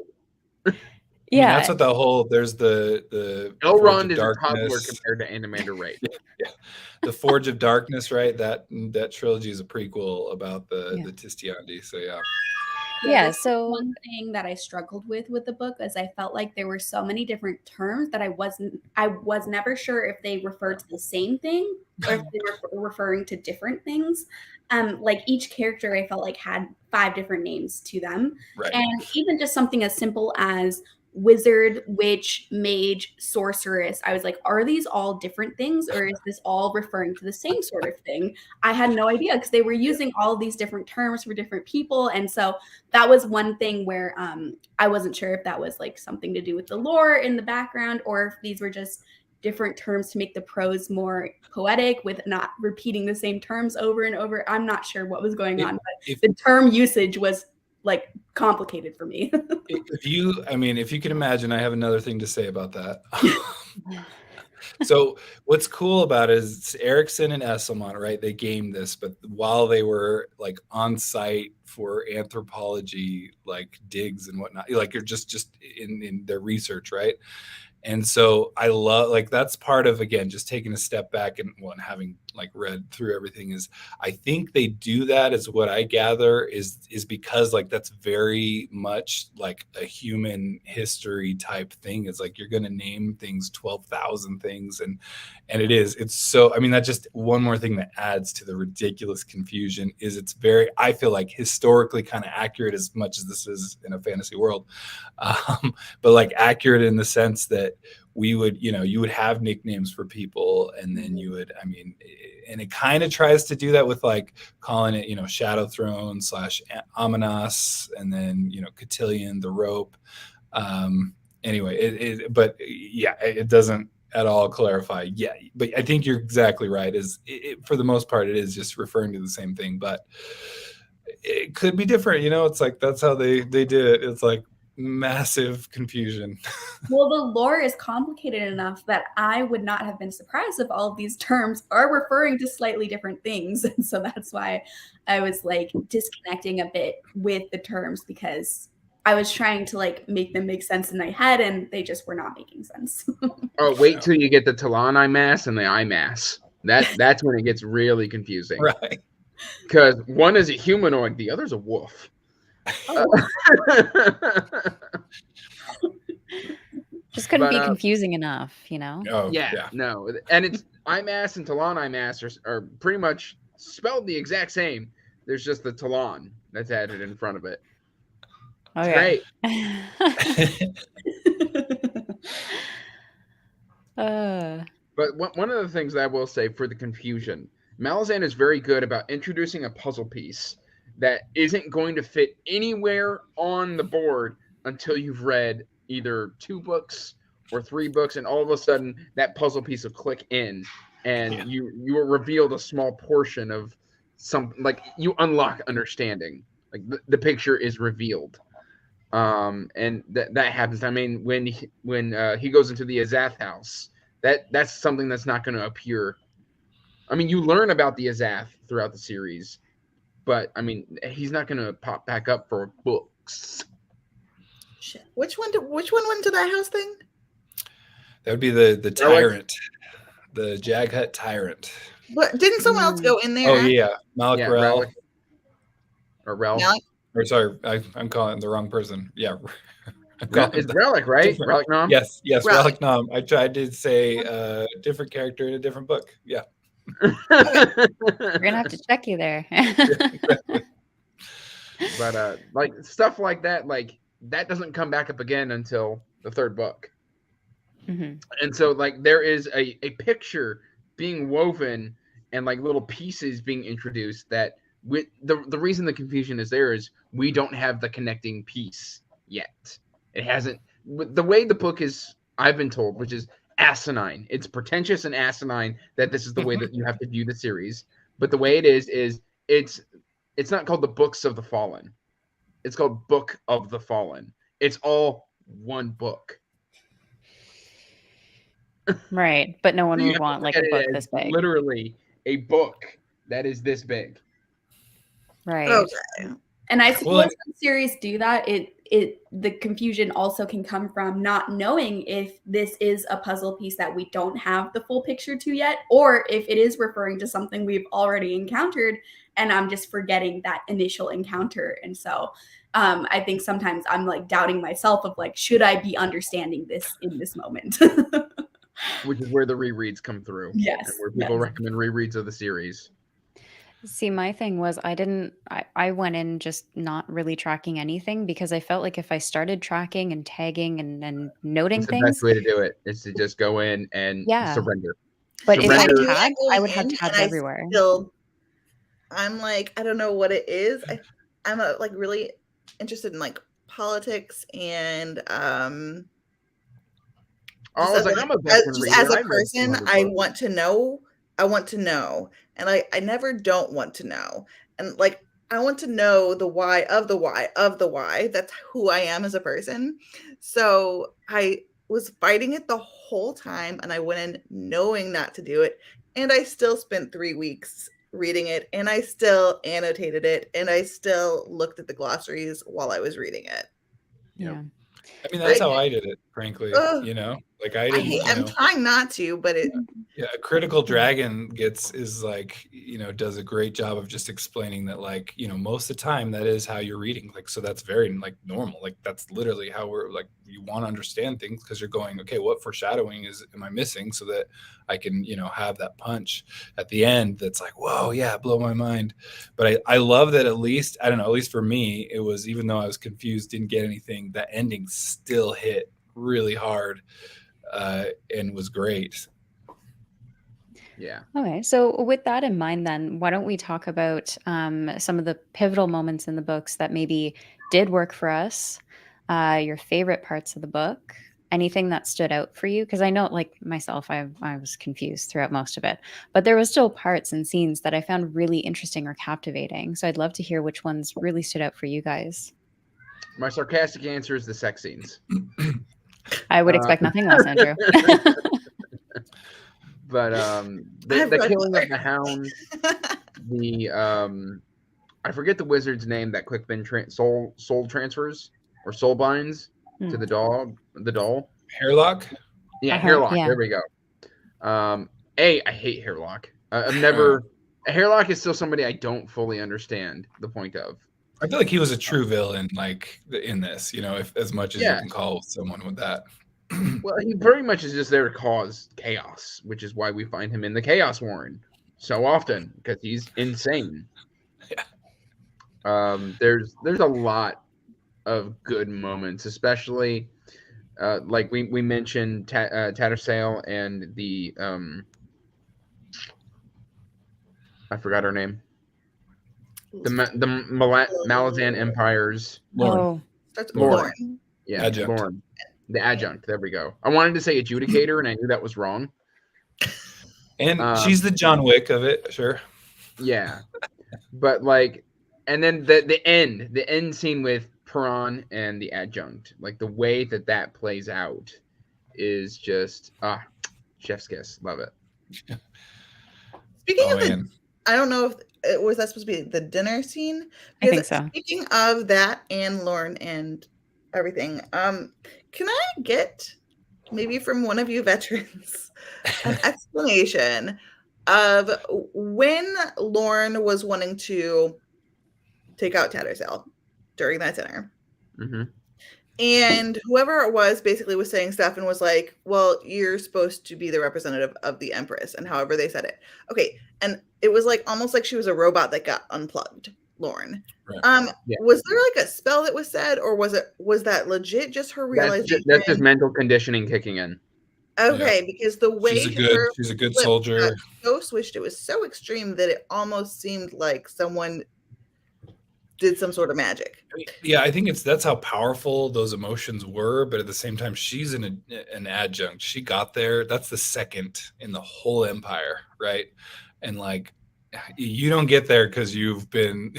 [SPEAKER 5] I mean,
[SPEAKER 1] Yeah.
[SPEAKER 5] that's what the whole there's the Forge
[SPEAKER 2] Elrond
[SPEAKER 5] of
[SPEAKER 2] is a toddler
[SPEAKER 5] Darkness.
[SPEAKER 2] compared to Animander Ray.
[SPEAKER 5] Yeah. The Forge of Darkness, right? That trilogy is a prequel about the
[SPEAKER 1] Yeah.
[SPEAKER 5] Tistiandi. So yeah.
[SPEAKER 1] Yeah,
[SPEAKER 4] this is
[SPEAKER 1] so
[SPEAKER 4] one thing that I struggled with the book is I felt like there were so many different terms that I was never sure if they referred to the same thing or if they were referring to different things. Like each character I felt like had 5 different names to them.
[SPEAKER 5] Right.
[SPEAKER 4] And even just something as simple as wizard, witch, mage, sorceress. I was like, are these all different things or is this all referring to the same sort of thing? I had no idea because they were using all of these different terms for different people. And so that was one thing where I wasn't sure if that was like something to do with the lore in the background or if these were just different terms to make the prose more poetic with not repeating the same terms over and over. I'm not sure what was going on, but the term usage was like complicated for me.
[SPEAKER 5] If you can imagine, I have another thing to say about that. So what's cool about it is it's Erikson and Esselmont, right? They gamed this, but while they were like on site for anthropology, like digs and whatnot, like you're just in their research, right? And so I love, like, that's part of, again, just taking a step back and having like read through everything is I think they do that is what I gather is because like that's very much like a human history type thing. It's like you're going to name things 12,000 things and it's so, I mean, that's just one more thing that adds to the ridiculous confusion is it's very, I feel like historically kind of accurate as much as this is in a fantasy world. But like accurate in the sense that we would, you would have nicknames for people and then you would, I mean, and it kind of tries to do that with like calling it, Shadow Throne / Amanas and then, Cotillion, the rope. Anyway, but yeah, it doesn't at all clarify. Yeah, but I think you're exactly right. For the most part, it is just referring to the same thing, but it could be different. It's like, that's how they did it. It's like, massive confusion.
[SPEAKER 4] Well, the lore is complicated enough that I would not have been surprised if all of these terms are referring to slightly different things. And so that's why I was like disconnecting a bit with the terms because I was trying to like make them make sense in my head and they just were not making sense.
[SPEAKER 2] Oh, wait till you get the Talon eye mass and the eye mass. That's when it gets really confusing.
[SPEAKER 5] Right.
[SPEAKER 2] Because one is a humanoid, the other's a wolf.
[SPEAKER 1] Just couldn't be confusing enough,
[SPEAKER 5] Oh,
[SPEAKER 2] yeah, no. And it's Imass and Talon Imass are pretty much spelled the exact same. There's just the Talon that's added in front of it.
[SPEAKER 1] Oh,
[SPEAKER 2] it's
[SPEAKER 1] great.
[SPEAKER 2] But one of the things that I will say for the confusion, Malazan is very good about introducing a puzzle piece that isn't going to fit anywhere on the board until you've read either 2 books or 3 books, and all of a sudden that puzzle piece will click in, and you are revealed a small portion of some, like you unlock understanding, like the picture is revealed, and that happens. I mean, when he goes into the Azath house, that's something that's not going to appear. I mean, you learn about the Azath throughout the series. But I mean, he's not going to pop back up for books.
[SPEAKER 3] Shit. Which one went to that house thing?
[SPEAKER 5] That would be the tyrant, the Jaghut tyrant.
[SPEAKER 3] But didn't someone else go in there?
[SPEAKER 5] Oh yeah, Malik Rel.
[SPEAKER 2] Or Rel.
[SPEAKER 5] Or sorry, I'm calling the wrong person. Yeah.
[SPEAKER 2] It's Relic, right? Relic Nom?
[SPEAKER 5] Yes, Relic Nom. I tried to say different character in a different book. Yeah.
[SPEAKER 1] We're gonna have to check you there.
[SPEAKER 2] But like stuff like that, that doesn't come back up again until the 3rd book.
[SPEAKER 1] Mm-hmm.
[SPEAKER 2] And so like there is a picture being woven and like little pieces being introduced that with the reason the confusion is there is we don't have the connecting piece yet. It hasn't, the way the book is, I've been told, which is asinine. It's pretentious and asinine that this is the way that you have to view the series. But the way it is it's not called the Books of the Fallen. It's called Book of the Fallen. It's all one book.
[SPEAKER 1] Right, but no one would want like a book this big.
[SPEAKER 2] Literally a book that is this big.
[SPEAKER 1] Right.
[SPEAKER 3] Okay.
[SPEAKER 4] And I suppose
[SPEAKER 5] Well,
[SPEAKER 4] when series do that, the confusion also can come from not knowing if this is a puzzle piece that we don't have the full picture to yet, or if it is referring to something we've already encountered and I'm just forgetting that initial encounter. And so I think sometimes I'm like doubting myself of like, should I be understanding this in this moment?
[SPEAKER 2] Which is where the rereads come through.
[SPEAKER 4] Yes,
[SPEAKER 2] And where people
[SPEAKER 4] yes.
[SPEAKER 2] recommend rereads of the series.
[SPEAKER 1] See, my thing was I went in just not really tracking anything because I felt like if I started tracking and tagging and noting
[SPEAKER 2] It's the
[SPEAKER 1] things,
[SPEAKER 2] best way to do it, is to just go in and
[SPEAKER 1] yeah.
[SPEAKER 2] surrender.
[SPEAKER 1] But if I
[SPEAKER 2] Surrender.
[SPEAKER 1] tagged, I
[SPEAKER 3] going
[SPEAKER 1] would have
[SPEAKER 3] in
[SPEAKER 1] tabs
[SPEAKER 3] and I
[SPEAKER 1] everywhere.
[SPEAKER 3] I'm like, I don't know what it is. I'm like really interested in like politics and
[SPEAKER 2] I was like, I'm a veteran
[SPEAKER 3] just
[SPEAKER 2] reader.
[SPEAKER 3] as a
[SPEAKER 2] I've read
[SPEAKER 3] person,
[SPEAKER 2] 200
[SPEAKER 3] I
[SPEAKER 2] books.
[SPEAKER 3] want to know. I want to know, and I never don't want to know, and like I want to know the why of the why of the why. That's who I am as a person. So I was fighting it the whole time, and I went in knowing not to do it, and I still spent 3 weeks reading it, and I still annotated it, and I still looked at the glossaries while I was reading it.
[SPEAKER 1] Yeah.
[SPEAKER 5] I mean, that's
[SPEAKER 3] Like,
[SPEAKER 5] how I did it, frankly.
[SPEAKER 3] ugh,
[SPEAKER 5] You know, like I didn't,
[SPEAKER 3] I'm trying not to, but it
[SPEAKER 5] yeah, a critical dragon is like, does a great job of just explaining that, like, most of the time that is how you're reading. Like, so that's very like normal. Like that's literally how we're like, you want to understand things because you're going, okay, what foreshadowing am I missing so that I can, have that punch at the end that's like, whoa, yeah, blow my mind. But I love that, at least, I don't know, at least for me, it was, even though I was confused, didn't get anything, that ending still hit really hard and was great.
[SPEAKER 2] Yeah.
[SPEAKER 1] Okay, so with that in mind, then why don't we talk about some of the pivotal moments in the books that maybe did work for us, your favorite parts of the book, anything that stood out for you? Because I know, like myself, I was confused throughout most of it, but there was still parts and scenes that I found really interesting or captivating. So I'd love to hear which ones really stood out for you guys.
[SPEAKER 2] My sarcastic answer is the sex scenes.
[SPEAKER 1] I would expect nothing less, Andrew.
[SPEAKER 2] But the killing of the hound, I forget the wizard's name that Quickbin soul transfers or soul binds to the doll.
[SPEAKER 5] Hairlock?
[SPEAKER 2] Yeah, Hairlock.
[SPEAKER 1] Yeah.
[SPEAKER 2] There we go. I hate Hairlock. I've never. Hairlock is still somebody I don't fully understand the point of.
[SPEAKER 5] I feel like he was a true villain, like in this, if as much as you can call someone with that.
[SPEAKER 2] Well, he pretty much is just there to cause chaos, which is why we find him in the Chaos Warren so often, because he's insane.
[SPEAKER 5] Yeah.
[SPEAKER 2] There's a lot of good moments, especially like we mentioned Tattersail and the I forgot her name. The Malazan Empire's
[SPEAKER 1] Oh,
[SPEAKER 3] Lauren.
[SPEAKER 2] Yeah,
[SPEAKER 5] Adjunct.
[SPEAKER 2] Lauren. The adjunct. There we go. I wanted to say adjudicator, and I knew that was wrong.
[SPEAKER 5] And she's the John Wick of it, sure.
[SPEAKER 2] Yeah, but like, and then the end scene with Perron and the adjunct, like the way that plays out is just chef's kiss. Love it.
[SPEAKER 3] Speaking of I don't know if it was that supposed to be the dinner scene.
[SPEAKER 1] I think so.
[SPEAKER 3] Speaking of that and Lauren and everything, can I get maybe from one of you veterans an explanation of when Lauren was wanting to take out Tattersail during that dinner?
[SPEAKER 2] Mm-hmm.
[SPEAKER 3] And whoever it was basically was saying stuff and was like, well, you're supposed to be the representative of the Empress, and however they said it. Okay. And it was like almost like she was a robot that got unplugged, Lauren.
[SPEAKER 5] Right.
[SPEAKER 3] Was there like a spell that was said, or was that legit just her realization?
[SPEAKER 2] That's just mental conditioning kicking in.
[SPEAKER 3] Okay, because the way
[SPEAKER 5] she's a good soldier.
[SPEAKER 3] So switched, it was so extreme that it almost seemed like someone did some sort of magic.
[SPEAKER 5] Yeah, I think that's how powerful those emotions were, but at the same time, she's an adjunct. She got there. That's the second in the whole empire, right? And like, you don't get there because you've been,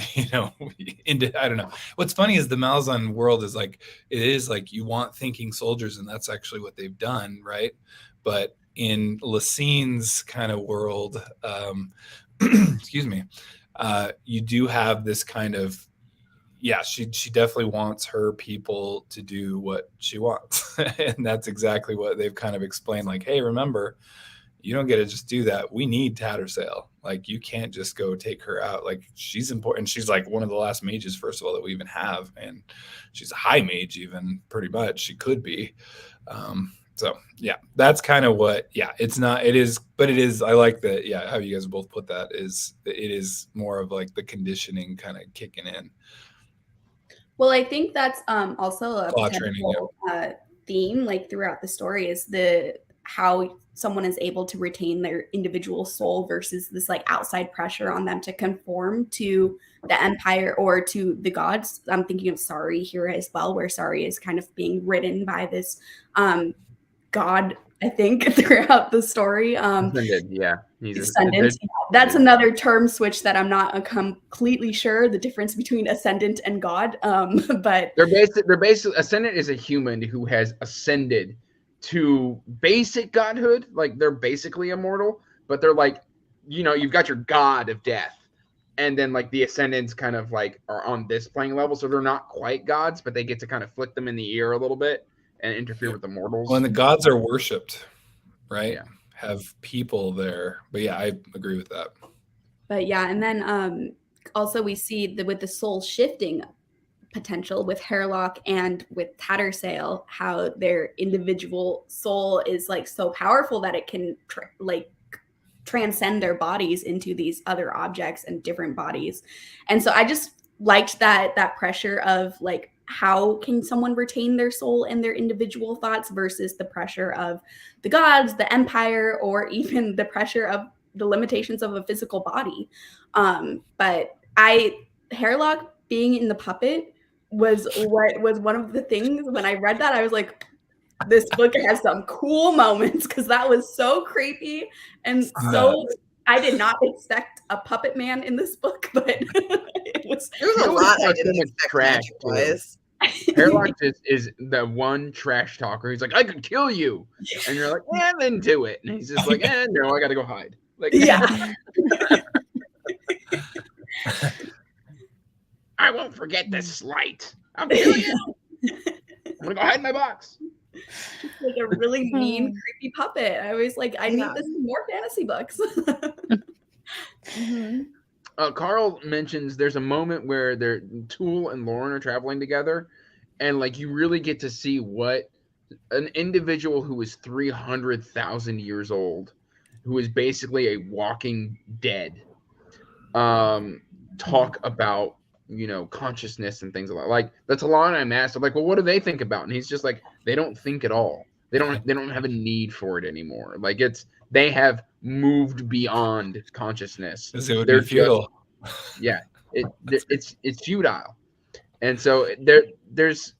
[SPEAKER 5] into, I don't know. What's funny is the Malazan world is like, it is like you want thinking soldiers, and that's actually what they've done, right? But in Lassine's kind of world, excuse me, you do have this kind of, yeah, she definitely wants her people to do what she wants. And that's exactly what they've kind of explained. Like, hey, remember, you don't get to just do that. We need Tattersail. Like, you can't just go take her out. Like, she's important. She's like one of the last mages, first of all, that we even have. And she's a high mage, even, pretty much. She could be. So yeah, that's kind of what, yeah, it's not, it is, but it is, I like that. Yeah. How you guys both put that is, it is more of like the conditioning kind of kicking in.
[SPEAKER 4] Well, I think that's also a
[SPEAKER 5] Claw training,
[SPEAKER 4] potential theme, like throughout the story, is how someone is able to retain their individual soul versus this like outside pressure on them to conform to the empire or to the gods. I'm thinking of Sari here as well, where Sari is kind of being ridden by this god, I think, throughout the story.
[SPEAKER 2] Ascended, yeah.
[SPEAKER 4] Ascendant. That's another term switch that I'm not completely sure the difference between ascendant and god. But
[SPEAKER 2] they're basically ascendant is a human who has ascended to basic godhood. Like, they're basically immortal, but they're like, you know, you've got your god of death, and then like the ascendants kind of like are on this playing level, so they're not quite gods, but they get to kind of flick them in the ear a little bit and interfere with the mortals.
[SPEAKER 5] When the gods are worshipped, right?
[SPEAKER 2] Yeah.
[SPEAKER 5] Have people there. But yeah, I agree with that.
[SPEAKER 4] But yeah, and then also we see with the soul shifting potential with Hairlock and with Tattersail, how their individual soul is like so powerful that it can transcend their bodies into these other objects and different bodies. And so I just liked that pressure of like, how can someone retain their soul and their individual thoughts versus the pressure of the gods, the empire, or even the pressure of the limitations of a physical body. But Hairlock being in the puppet was one of the things when I read that, I was like, this book has some cool moments, because that was so creepy and so I did not expect a puppet man in this book, but it was.
[SPEAKER 3] There's a lot I didn't expect
[SPEAKER 2] trash. Hairlock is the one trash talker. He's like, I could kill you, and you're like, yeah, then do it. And he's just like, no, I got to go hide. Like,
[SPEAKER 4] yeah.
[SPEAKER 2] I won't forget this slight. I'll kill you. I'm gonna go hide in my box.
[SPEAKER 4] Like a really mean, creepy puppet. I was like, I need this in more fantasy books.
[SPEAKER 3] Mm-hmm.
[SPEAKER 2] Carl mentions there's a moment where Tool and Lauren are traveling together, and like you really get to see what an individual who is 300,000 years old, who is basically a walking dead, talk about, you know, consciousness and things like that's a line I'm asked. I'm like, well, what do they think about? And he's just like, they don't think at all. They don't have a need for it anymore. Like they have moved beyond consciousness.
[SPEAKER 5] They're futile.
[SPEAKER 2] It's futile. And so there's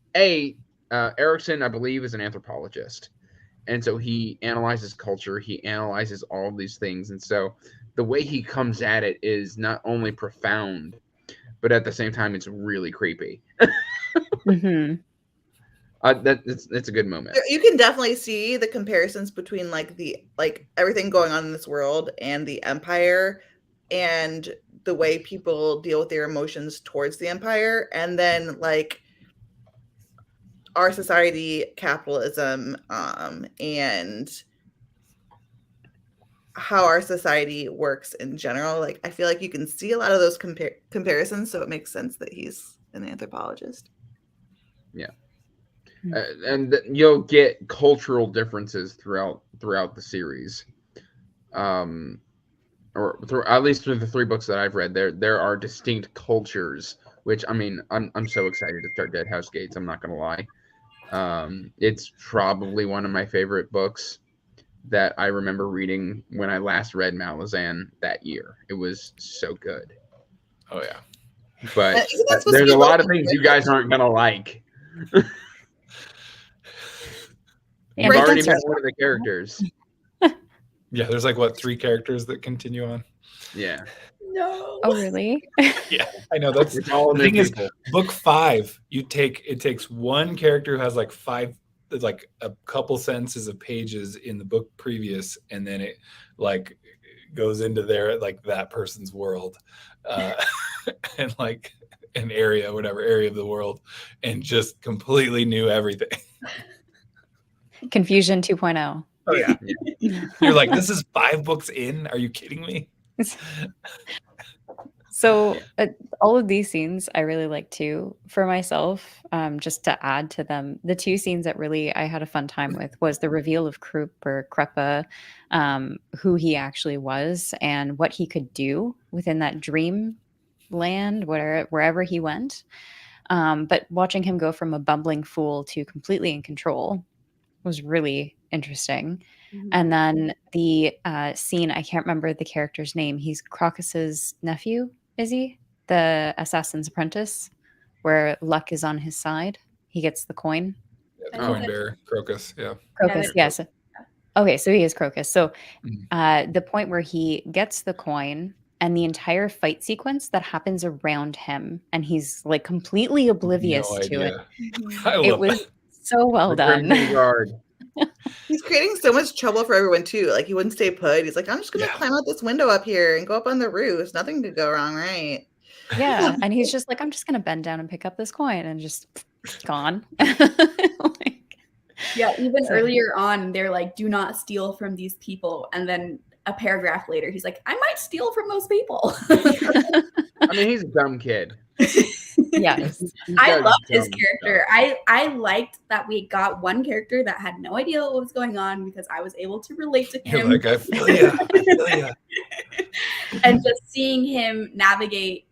[SPEAKER 2] Erikson, I believe, is an anthropologist. And so he analyzes culture, he analyzes all of these things. And so the way he comes at it is not only profound, but at the same time, it's really creepy.
[SPEAKER 1] Mm-hmm.
[SPEAKER 2] It's a good moment.
[SPEAKER 3] You can definitely see the comparisons between like everything going on in this world and the Empire, and the way people deal with their emotions towards the Empire, and then like our society, capitalism, and how our society works in general. Like, I feel like you can see a lot of those comparisons, so it makes sense that he's an anthropologist.
[SPEAKER 2] Yeah. And you'll get cultural differences throughout the series, or at least through the 3 books that I've read. There are distinct cultures, which, I mean, I'm so excited to start Dead House Gates. I'm not gonna lie. It's probably one of my favorite books that I remember reading when I last read Malazan that year. It was so good.
[SPEAKER 5] Oh yeah,
[SPEAKER 2] but there's a lot of things you guys aren't gonna like. You've already met one of the characters.
[SPEAKER 5] Yeah, there's like what 3 characters that continue on.
[SPEAKER 2] Yeah.
[SPEAKER 4] No.
[SPEAKER 1] Oh really?
[SPEAKER 5] Yeah, I know. That's
[SPEAKER 2] it's all
[SPEAKER 5] the thing.
[SPEAKER 2] People.
[SPEAKER 5] Is book 5. It takes one character who has like 5, like a couple sentences of pages in the book previous, and then it like goes into that person's world, and like an area of the world, and just completely knew everything.
[SPEAKER 1] Confusion 2.0.
[SPEAKER 5] Oh yeah. You're like, this is 5 books in? Are you kidding me?
[SPEAKER 1] So all of these scenes I really like too for myself. Just to add to them, the 2 scenes that really I had a fun time with was the reveal of Kruppa, who he actually was and what he could do within that dream land, wherever he went. But watching him go from a bumbling fool to completely in control was really interesting. And then the scene, I can't remember the character's name. He's Crocus's nephew, is he? The assassin's apprentice, where luck is on his side. He gets the coin.
[SPEAKER 5] Yeah, the coin bearer, Crocus. Yeah.
[SPEAKER 1] Crocus, yes. Okay, so he is Crocus. So
[SPEAKER 5] Mhm.
[SPEAKER 1] the point where he gets the coin and the entire fight sequence that happens around him, and he's like completely oblivious
[SPEAKER 5] No
[SPEAKER 1] to it.
[SPEAKER 5] idea. I
[SPEAKER 1] It
[SPEAKER 5] love
[SPEAKER 1] was
[SPEAKER 5] that.
[SPEAKER 1] so well
[SPEAKER 2] The
[SPEAKER 1] done.
[SPEAKER 2] Crimson Guard.
[SPEAKER 3] He's creating so much trouble for everyone too. Like he wouldn't stay put. He's like, I'm just gonna
[SPEAKER 5] Yeah.
[SPEAKER 3] climb out this window up here and go up on the roof. Nothing could go wrong, right?
[SPEAKER 1] Yeah, and he's just like, I'm just gonna bend down and pick up this coin, and just gone. Like,
[SPEAKER 4] Yeah, even
[SPEAKER 1] so-
[SPEAKER 4] earlier on, they're like, do not steal from these people. And then a paragraph later, he's like, I might steal from those people.
[SPEAKER 2] I mean, he's a dumb kid.
[SPEAKER 1] yes,
[SPEAKER 2] He
[SPEAKER 4] I
[SPEAKER 2] does
[SPEAKER 4] loved his
[SPEAKER 2] dumb
[SPEAKER 4] character.
[SPEAKER 2] stuff.
[SPEAKER 4] I liked that we got one character that had no idea what was going on because I was able to relate to
[SPEAKER 5] You're
[SPEAKER 4] him.
[SPEAKER 5] like, I feel ya. I feel ya.
[SPEAKER 4] And just seeing him navigate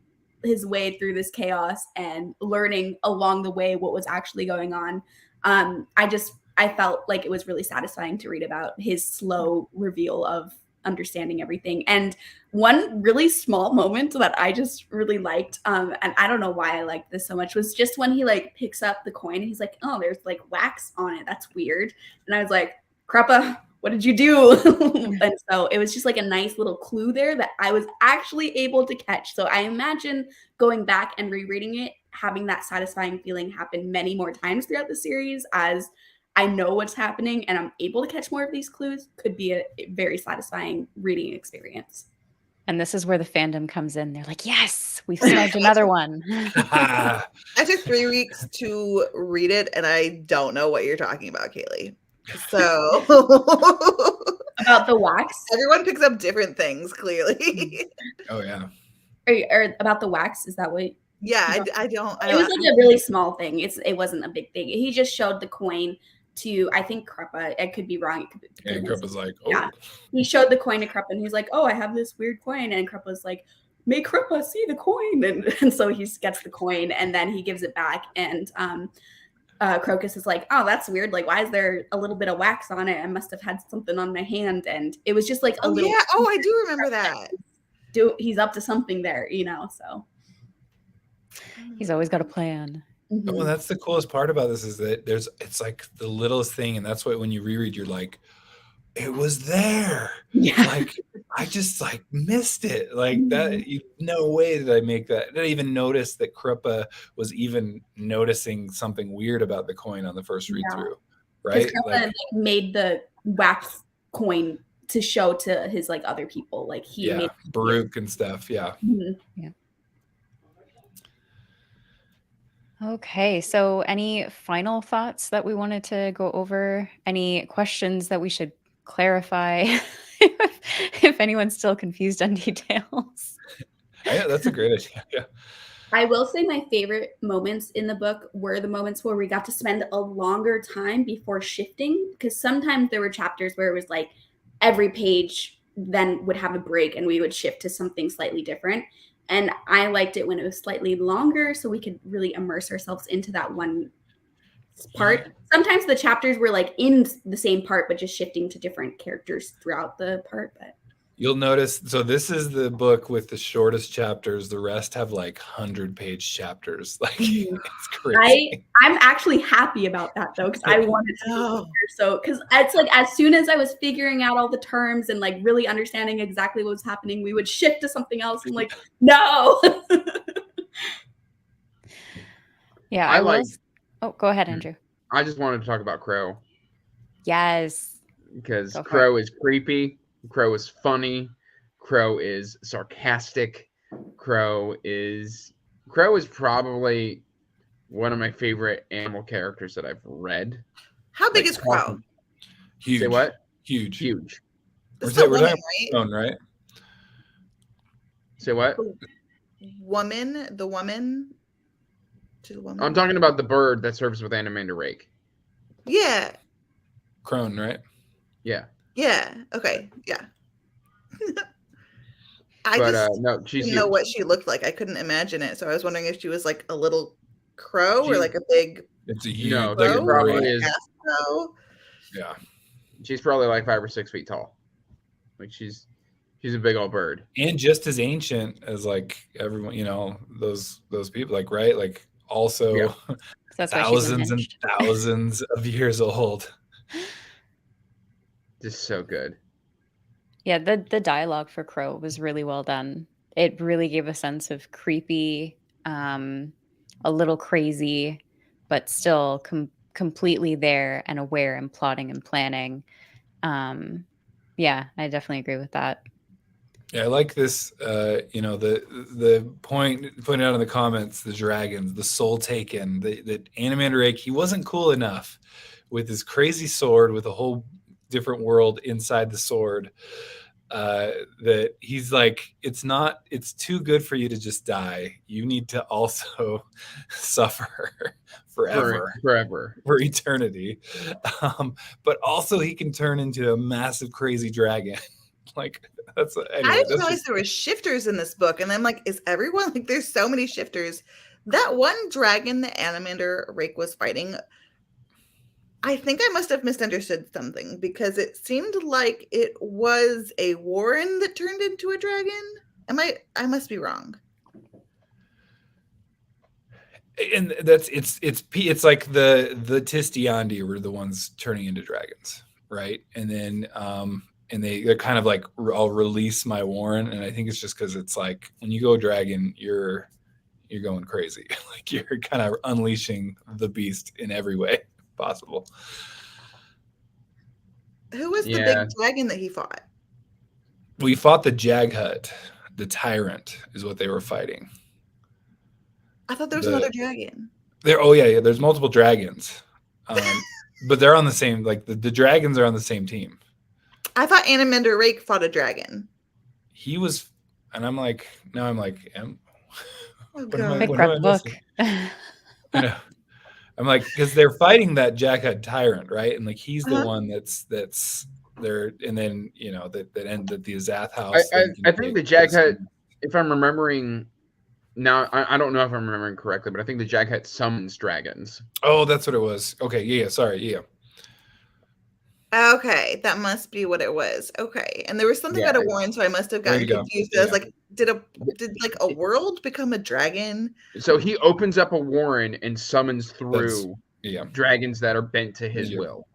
[SPEAKER 4] his way through this chaos and learning along the way what was actually going on. I felt like it was really satisfying to read about his slow reveal of understanding everything. And one really small moment that I just really liked, and I don't know why I liked this so much, was just when he like picks up the coin and he's like, oh, there's like wax on it. That's weird. And I was like, Kruppa, what did you do? And so it was just like a nice little clue there that I was actually able to catch. So I imagine going back and rereading it, having that satisfying feeling happen many more times throughout the series as I know what's happening and I'm able to catch more of these clues could be a very satisfying reading experience.
[SPEAKER 1] and this is where the fandom comes in. They're like, yes, we've snagged another one.
[SPEAKER 3] I took 3 weeks to read it, and I don't know what you're talking about, Kaylee. So
[SPEAKER 4] About the wax?
[SPEAKER 3] everyone picks up different things, clearly.
[SPEAKER 5] Oh yeah.
[SPEAKER 4] Or about the wax? Is that what?
[SPEAKER 3] Yeah, I don't.
[SPEAKER 4] It was like a really small thing. It wasn't a big thing. He just showed the coin to, I think, Kruppa. I could be wrong.
[SPEAKER 5] And Kruppa's like, oh.
[SPEAKER 4] Yeah. He showed the coin to Kruppa and he's like, oh, I have this weird coin. And Kruppa's like, make Kruppa see the coin. And so he gets the coin and then he gives it back. And Crocus is like, oh, that's weird. Like, why is there a little bit of wax on it? I must have had something on my hand. And it was just like a little.
[SPEAKER 3] Yeah. Oh, I do remember that.
[SPEAKER 4] He's up to something there, so.
[SPEAKER 1] He's always got a plan.
[SPEAKER 4] Mhm.
[SPEAKER 5] Well, that's the coolest part about this is that it's like the littlest thing, and that's why when you reread, you're like, it was there.
[SPEAKER 4] Yeah.
[SPEAKER 5] Like I just like missed it. Like that. No way did I make that. I didn't even notice that Kruppa was even noticing something weird about the coin on the first read through. Right?
[SPEAKER 4] Kruppa like, made the wax coin to show to his like other people. Like he made
[SPEAKER 5] Baruch and stuff. Yeah.
[SPEAKER 4] Mhm.
[SPEAKER 1] Yeah. Okay, so any final thoughts that we wanted to go over? Any questions that we should clarify if anyone's still confused on details?
[SPEAKER 5] Yeah, that's a great idea. Yeah.
[SPEAKER 4] I will say my favorite moments in the book were the moments where we got to spend a longer time before shifting, because sometimes there were chapters where it was like every page then would have a break and we would shift to something slightly different. And I liked it when it was slightly longer so we could really immerse ourselves into that one part. Sometimes the chapters were like in the same part, but just shifting to different characters throughout the part. But
[SPEAKER 5] You'll notice, so this is the book with the shortest chapters. The rest have like 100-page chapters. Like it's crazy.
[SPEAKER 4] I'm actually happy about that though, because I wanted to so because it's like as soon as I was figuring out all the terms and like really understanding exactly what was happening, we would shift to something else and like, no.
[SPEAKER 1] Yeah,
[SPEAKER 2] I like.
[SPEAKER 1] Oh, go ahead, Andrew.
[SPEAKER 2] I just wanted to talk about Crow
[SPEAKER 1] Yes.
[SPEAKER 2] because
[SPEAKER 1] Go for
[SPEAKER 2] Crow is creepy. Crow is funny. Crow is sarcastic. Crow is Crow is probably one of my favorite animal characters that I've read.
[SPEAKER 3] How big
[SPEAKER 2] Like,
[SPEAKER 3] is Crow?
[SPEAKER 5] Huge.
[SPEAKER 2] Say what?
[SPEAKER 5] Huge.
[SPEAKER 2] Huge.
[SPEAKER 3] This is
[SPEAKER 5] We're
[SPEAKER 3] a woman,
[SPEAKER 5] talking
[SPEAKER 3] right?
[SPEAKER 5] Crown, right?
[SPEAKER 2] Say what?
[SPEAKER 3] Woman, the woman. To the woman.
[SPEAKER 2] I'm talking about the bird that serves with Animander Rake.
[SPEAKER 3] Yeah.
[SPEAKER 5] Crone, right?
[SPEAKER 2] Yeah.
[SPEAKER 3] Yeah. Okay. Yeah. I
[SPEAKER 2] But
[SPEAKER 3] just
[SPEAKER 2] no, she's
[SPEAKER 3] didn't know
[SPEAKER 2] huge.
[SPEAKER 3] what she looked like. I couldn't imagine it, so I was wondering if she was like a little crow or
[SPEAKER 2] She-
[SPEAKER 3] like a big
[SPEAKER 5] It's a huge.
[SPEAKER 2] No,
[SPEAKER 3] crow,
[SPEAKER 2] she
[SPEAKER 3] or
[SPEAKER 2] probably
[SPEAKER 3] like a
[SPEAKER 2] is.
[SPEAKER 3] half crow.
[SPEAKER 5] Yeah.
[SPEAKER 2] She's probably like 5 or 6 feet tall. Like she's a big old bird.
[SPEAKER 5] And just as ancient as like everyone, those people, like, right? Like also
[SPEAKER 2] Yeah.
[SPEAKER 1] That's why she's
[SPEAKER 5] thousands and
[SPEAKER 1] unhinged.
[SPEAKER 5] thousands of years old.
[SPEAKER 2] Just so good.
[SPEAKER 1] Yeah, the dialogue for Crow was really well done. It really gave a sense of creepy, a little crazy, but still completely there and aware and plotting and planning. Yeah, I definitely agree with that.
[SPEAKER 5] Yeah, I like this. The point pointed out in the comments, the dragons, the soul taken, the Animander Rake. He wasn't cool enough with his crazy sword with a whole different world inside the sword. That he's like, it's too good for you to just die. You need to also suffer forever. For eternity. But also he can turn into a massive crazy dragon. Like that's anyway,
[SPEAKER 3] I didn't realize there were shifters in this book, and I'm like, is everyone like? There's so many shifters. That one dragon that Animander Rake was fighting, I think I must have misunderstood something because it seemed like it was a warren that turned into a dragon. I must be wrong.
[SPEAKER 5] And it's like the Tistiandi were the ones turning into dragons, right? And then and they're kind of like, I'll release my warren, and I think it's just because it's like when you go dragon, you're going crazy. Like you're kind of unleashing the beast in every way possible.
[SPEAKER 3] Who was the big dragon that he fought?
[SPEAKER 5] We fought the Jaghut, the tyrant is what they were fighting.
[SPEAKER 3] I thought there was another dragon.
[SPEAKER 5] There's multiple dragons. But they're on the same, like the dragons are on the same team.
[SPEAKER 3] I thought Animander Rake fought a dragon.
[SPEAKER 5] He was, and I'm like,
[SPEAKER 3] Oh,
[SPEAKER 1] Quick prep book.
[SPEAKER 5] I know. I'm like, because they're fighting that Jaghut tyrant, right? And like he's the one that's there, and then that ended the Azath house.
[SPEAKER 2] I think the Jaghut, if I'm remembering now, I don't know if I'm remembering correctly, but I think the Jaghut summons dragons.
[SPEAKER 5] Oh, that's what it was. Okay, yeah, sorry, yeah.
[SPEAKER 3] Okay, that must be what it was. Okay, and there was something about a warren, so I must have gotten confused. I was like, did like a world become a dragon?
[SPEAKER 2] So he opens up a warren and summons through dragons that are bent to his will.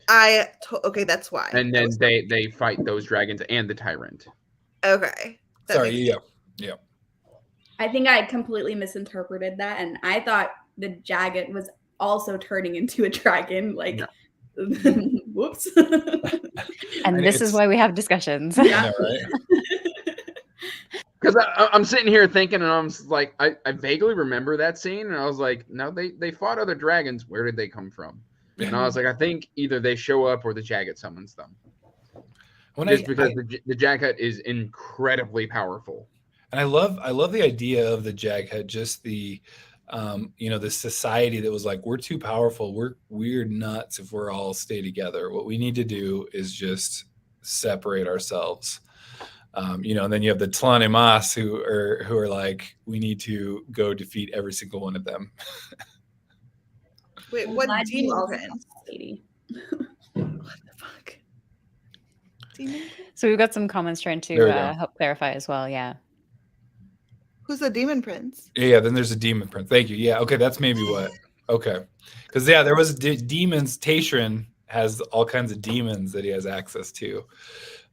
[SPEAKER 3] Okay, that's why.
[SPEAKER 2] And then they fight those dragons and the tyrant.
[SPEAKER 3] Okay.
[SPEAKER 5] Sorry, yeah.
[SPEAKER 4] I think I completely misinterpreted that, and I thought the Jaghut was also turning into a dragon. Like, whoops.
[SPEAKER 1] And this is why we have discussions.
[SPEAKER 5] Yeah, right?
[SPEAKER 2] Because I'm sitting here thinking, and I'm like, I vaguely remember that scene, and I was like, no, they fought other dragons. Where did they come from? And I was like, I think either they show up or the Jaghut summons them. Because the Jaghut is incredibly powerful.
[SPEAKER 5] And I love the idea of the Jaghut, just the the society that was like, we're too powerful, we're nuts if we're all stay together. What we need to do is just separate ourselves. And then you have the Tlanimas who are like, we need to go defeat every single one of them.
[SPEAKER 3] Wait, what demon? What the fuck? Demon?
[SPEAKER 1] So we've got some comments trying to help clarify as well. Yeah.
[SPEAKER 3] Who's the demon prince?
[SPEAKER 5] Yeah, then there's a demon prince. Thank you. Yeah, okay, that's maybe what. Okay, because there was demons. Tashrin has all kinds of demons that he has access to.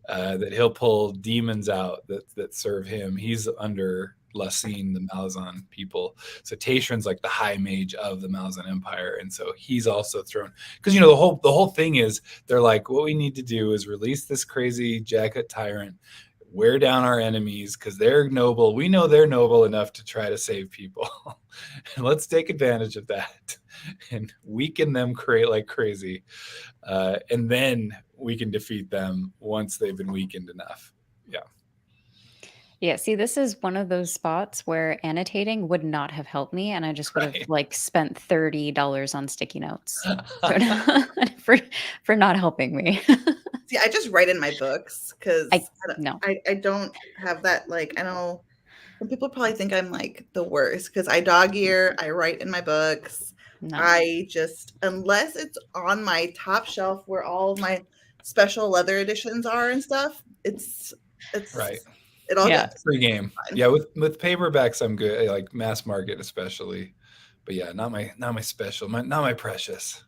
[SPEAKER 5] That he'll pull demons out that serve him. He's under Lasine, the Malazan people. So Tashrin's like the high mage of the Malazan Empire, and so he's also thrown, because the whole thing is they're like, what we need to do is release this crazy Jaghut tyrant, wear down our enemies because they're noble. We know they're noble enough to try to save people. And let's take advantage of that and weaken them like crazy. And then we can defeat them once they've been weakened enough. Yeah.
[SPEAKER 1] Yeah, see, this is one of those spots where annotating would not have helped me, and I just would have
[SPEAKER 5] Right.
[SPEAKER 1] like spent $30 on sticky notes for not helping me.
[SPEAKER 3] See, I just write in my books because
[SPEAKER 1] no.
[SPEAKER 3] I don't have that. Like, I know some people probably think I'm like the worst because I dog ear, I write in my books.
[SPEAKER 1] No.
[SPEAKER 3] I just, unless it's on my top shelf where all of my special leather editions are and stuff, it's
[SPEAKER 5] right.
[SPEAKER 3] It all
[SPEAKER 1] Yeah.
[SPEAKER 3] gets
[SPEAKER 5] Free game. Yeah, with paperbacks I'm good, like mass market especially. But yeah, not my special, not my precious.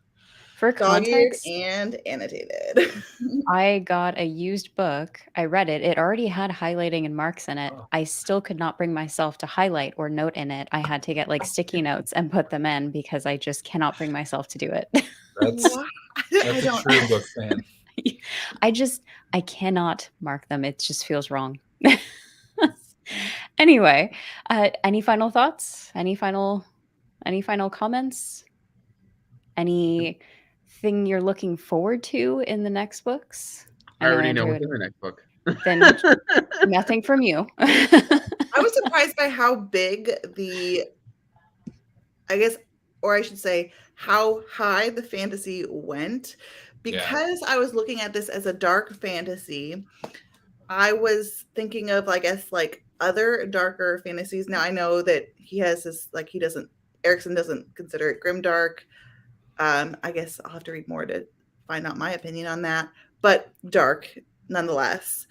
[SPEAKER 1] For
[SPEAKER 3] dog-eared
[SPEAKER 1] context,
[SPEAKER 3] and annotated.
[SPEAKER 1] I got a used book. I read it. It already had highlighting and marks in it.
[SPEAKER 5] Oh.
[SPEAKER 1] I still could not bring myself to highlight or note in it. I had to get like sticky notes and put them in because I just cannot bring myself to do it.
[SPEAKER 5] That's a true book fan.
[SPEAKER 1] I cannot mark them. It just feels wrong. Anyway, any final thoughts? Any final comments? Anything you're looking forward to in the next books?
[SPEAKER 2] I already know what's in the next book.
[SPEAKER 1] Then nothing from you.
[SPEAKER 3] I was surprised by how big or I should say, how high the fantasy went. Because I was looking at this as a dark fantasy, I was thinking of, I guess, like other darker fantasies. Now I know that he has this, like, Erikson doesn't consider it grimdark. I guess I'll have to read more to find out my opinion on that, but dark nonetheless.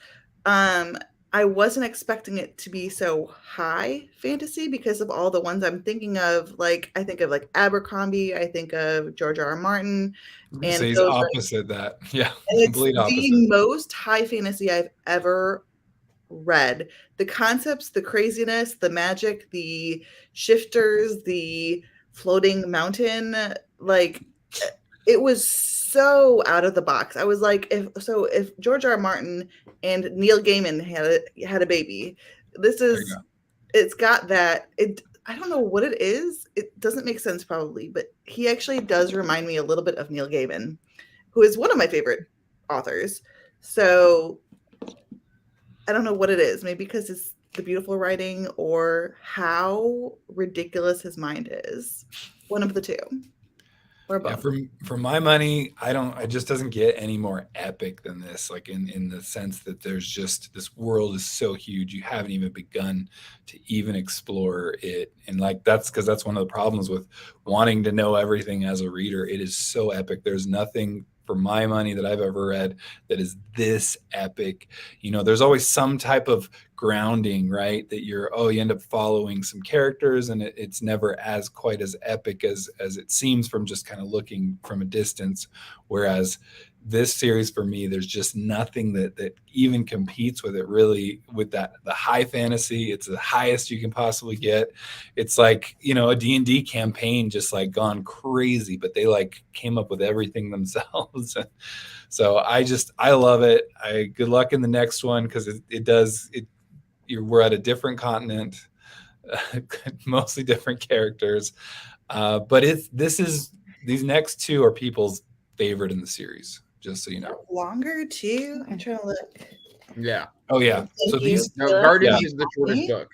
[SPEAKER 3] I wasn't expecting it to be so high fantasy because of all the ones I'm thinking of. Like, I think of like Abercrombie, I think of George R. R. Martin, and
[SPEAKER 5] so he's opposite that. Yeah,
[SPEAKER 3] complete opposite. The most high fantasy I've ever read. The concepts, the craziness, the magic, the shifters, the floating mountain, like, it was so out of the box. I was like, if George R. R. Martin and Neil Gaiman had a baby, it's got that. I don't know what it is. It doesn't make sense probably, but he actually does remind me a little bit of Neil Gaiman, who is one of my favorite authors. So I don't know what it is. Maybe because it's the beautiful writing or how ridiculous his mind is. One of the two. Or both.
[SPEAKER 5] Yeah, for my money, it just doesn't get any more epic than this, like in the sense that there's just, this world is so huge, you haven't even begun to even explore it. And like, that's because that's one of the problems with wanting to know everything as a reader. It is so epic. There's nothing for my money that I've ever read that is this epic. You know, there's always some type of grounding, right? That you end up following some characters, and it's never as quite as epic as it seems from just kind of looking from a distance. Whereas this series, for me, there's just nothing that even competes with it, really, with the high fantasy. It's the highest you can possibly get. It's like, a D&D campaign just like gone crazy, but they like came up with everything themselves. So I love it. Good luck in the next one, because we're at a different continent, mostly different characters. But these next two are people's favorite in the series, just so you know.
[SPEAKER 3] Longer too? I'm trying to look.
[SPEAKER 2] Yeah.
[SPEAKER 5] Oh yeah. So
[SPEAKER 2] Gardens is the shortest book.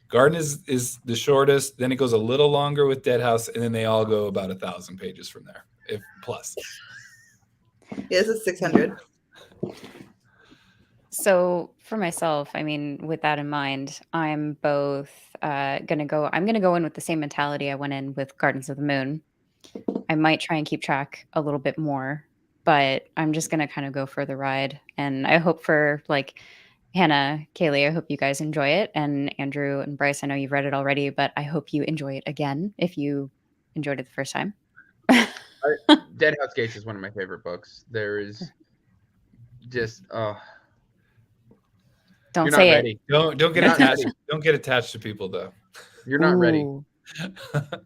[SPEAKER 5] Garden is the shortest. Then it goes a little longer with Dead House, and then they all go about 1,000 pages from there, if plus.
[SPEAKER 3] Yeah, this is 600.
[SPEAKER 1] So for myself, I mean, with that in mind, I'm both gonna go in with the same mentality I went in with Gardens of the Moon. I might try and keep track a little bit more, but I'm just gonna kind of go for the ride. And I hope for, like, Hannah, Kaylee, I hope you guys enjoy it. And Andrew and Bryce, I know you've read it already, but I hope you enjoy it again if you enjoyed it the first time.
[SPEAKER 2] Dead House Gates is one of my favorite books. There is just
[SPEAKER 1] Don't say it.
[SPEAKER 5] Don't get attached. Don't get attached to people, though.
[SPEAKER 2] You're not ready.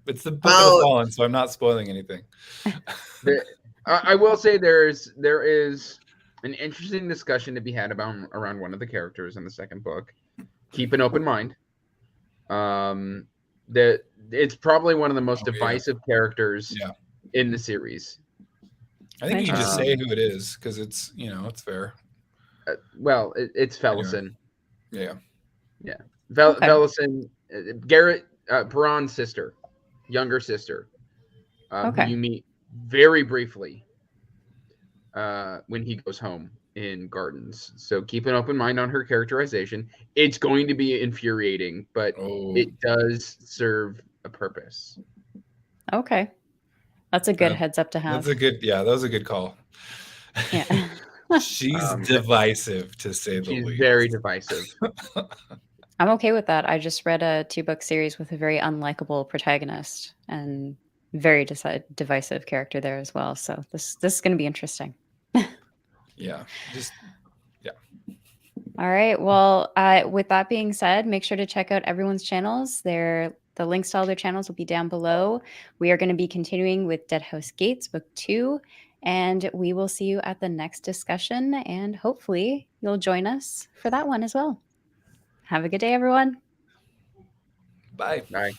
[SPEAKER 5] It's the Book of the Fallen, so I'm not spoiling anything.
[SPEAKER 2] I will say there is an interesting discussion to be had about around one of the characters in the second book. Keep an open mind. That it's probably one of the most divisive characters in the series.
[SPEAKER 5] I think you can just say who it is because it's it's fair.
[SPEAKER 2] Well, it's Felison.
[SPEAKER 5] Yeah.
[SPEAKER 2] Felison, Garrett, Perron's sister, younger sister, who you meet very briefly when he goes home in Gardens. So keep an open mind on her characterization. It's going to be infuriating, but it does serve a purpose.
[SPEAKER 1] Okay. That's a good heads up to have.
[SPEAKER 5] That was a good call.
[SPEAKER 1] Yeah.
[SPEAKER 5] She's divisive, to say the least.
[SPEAKER 2] She's very divisive.
[SPEAKER 1] I'm okay with that. I just read a 2-book series with a very unlikable protagonist and very divisive character there as well. So this is going to be interesting.
[SPEAKER 5] Yeah.
[SPEAKER 1] All right. Well, with that being said, make sure to check out everyone's channels. The links to all their channels will be down below. We are going to be continuing with Dead House Gates Book 2, and we will see you at the next discussion, and hopefully you'll join us for that one as well. Have a good day, everyone.
[SPEAKER 5] Bye.
[SPEAKER 2] Bye.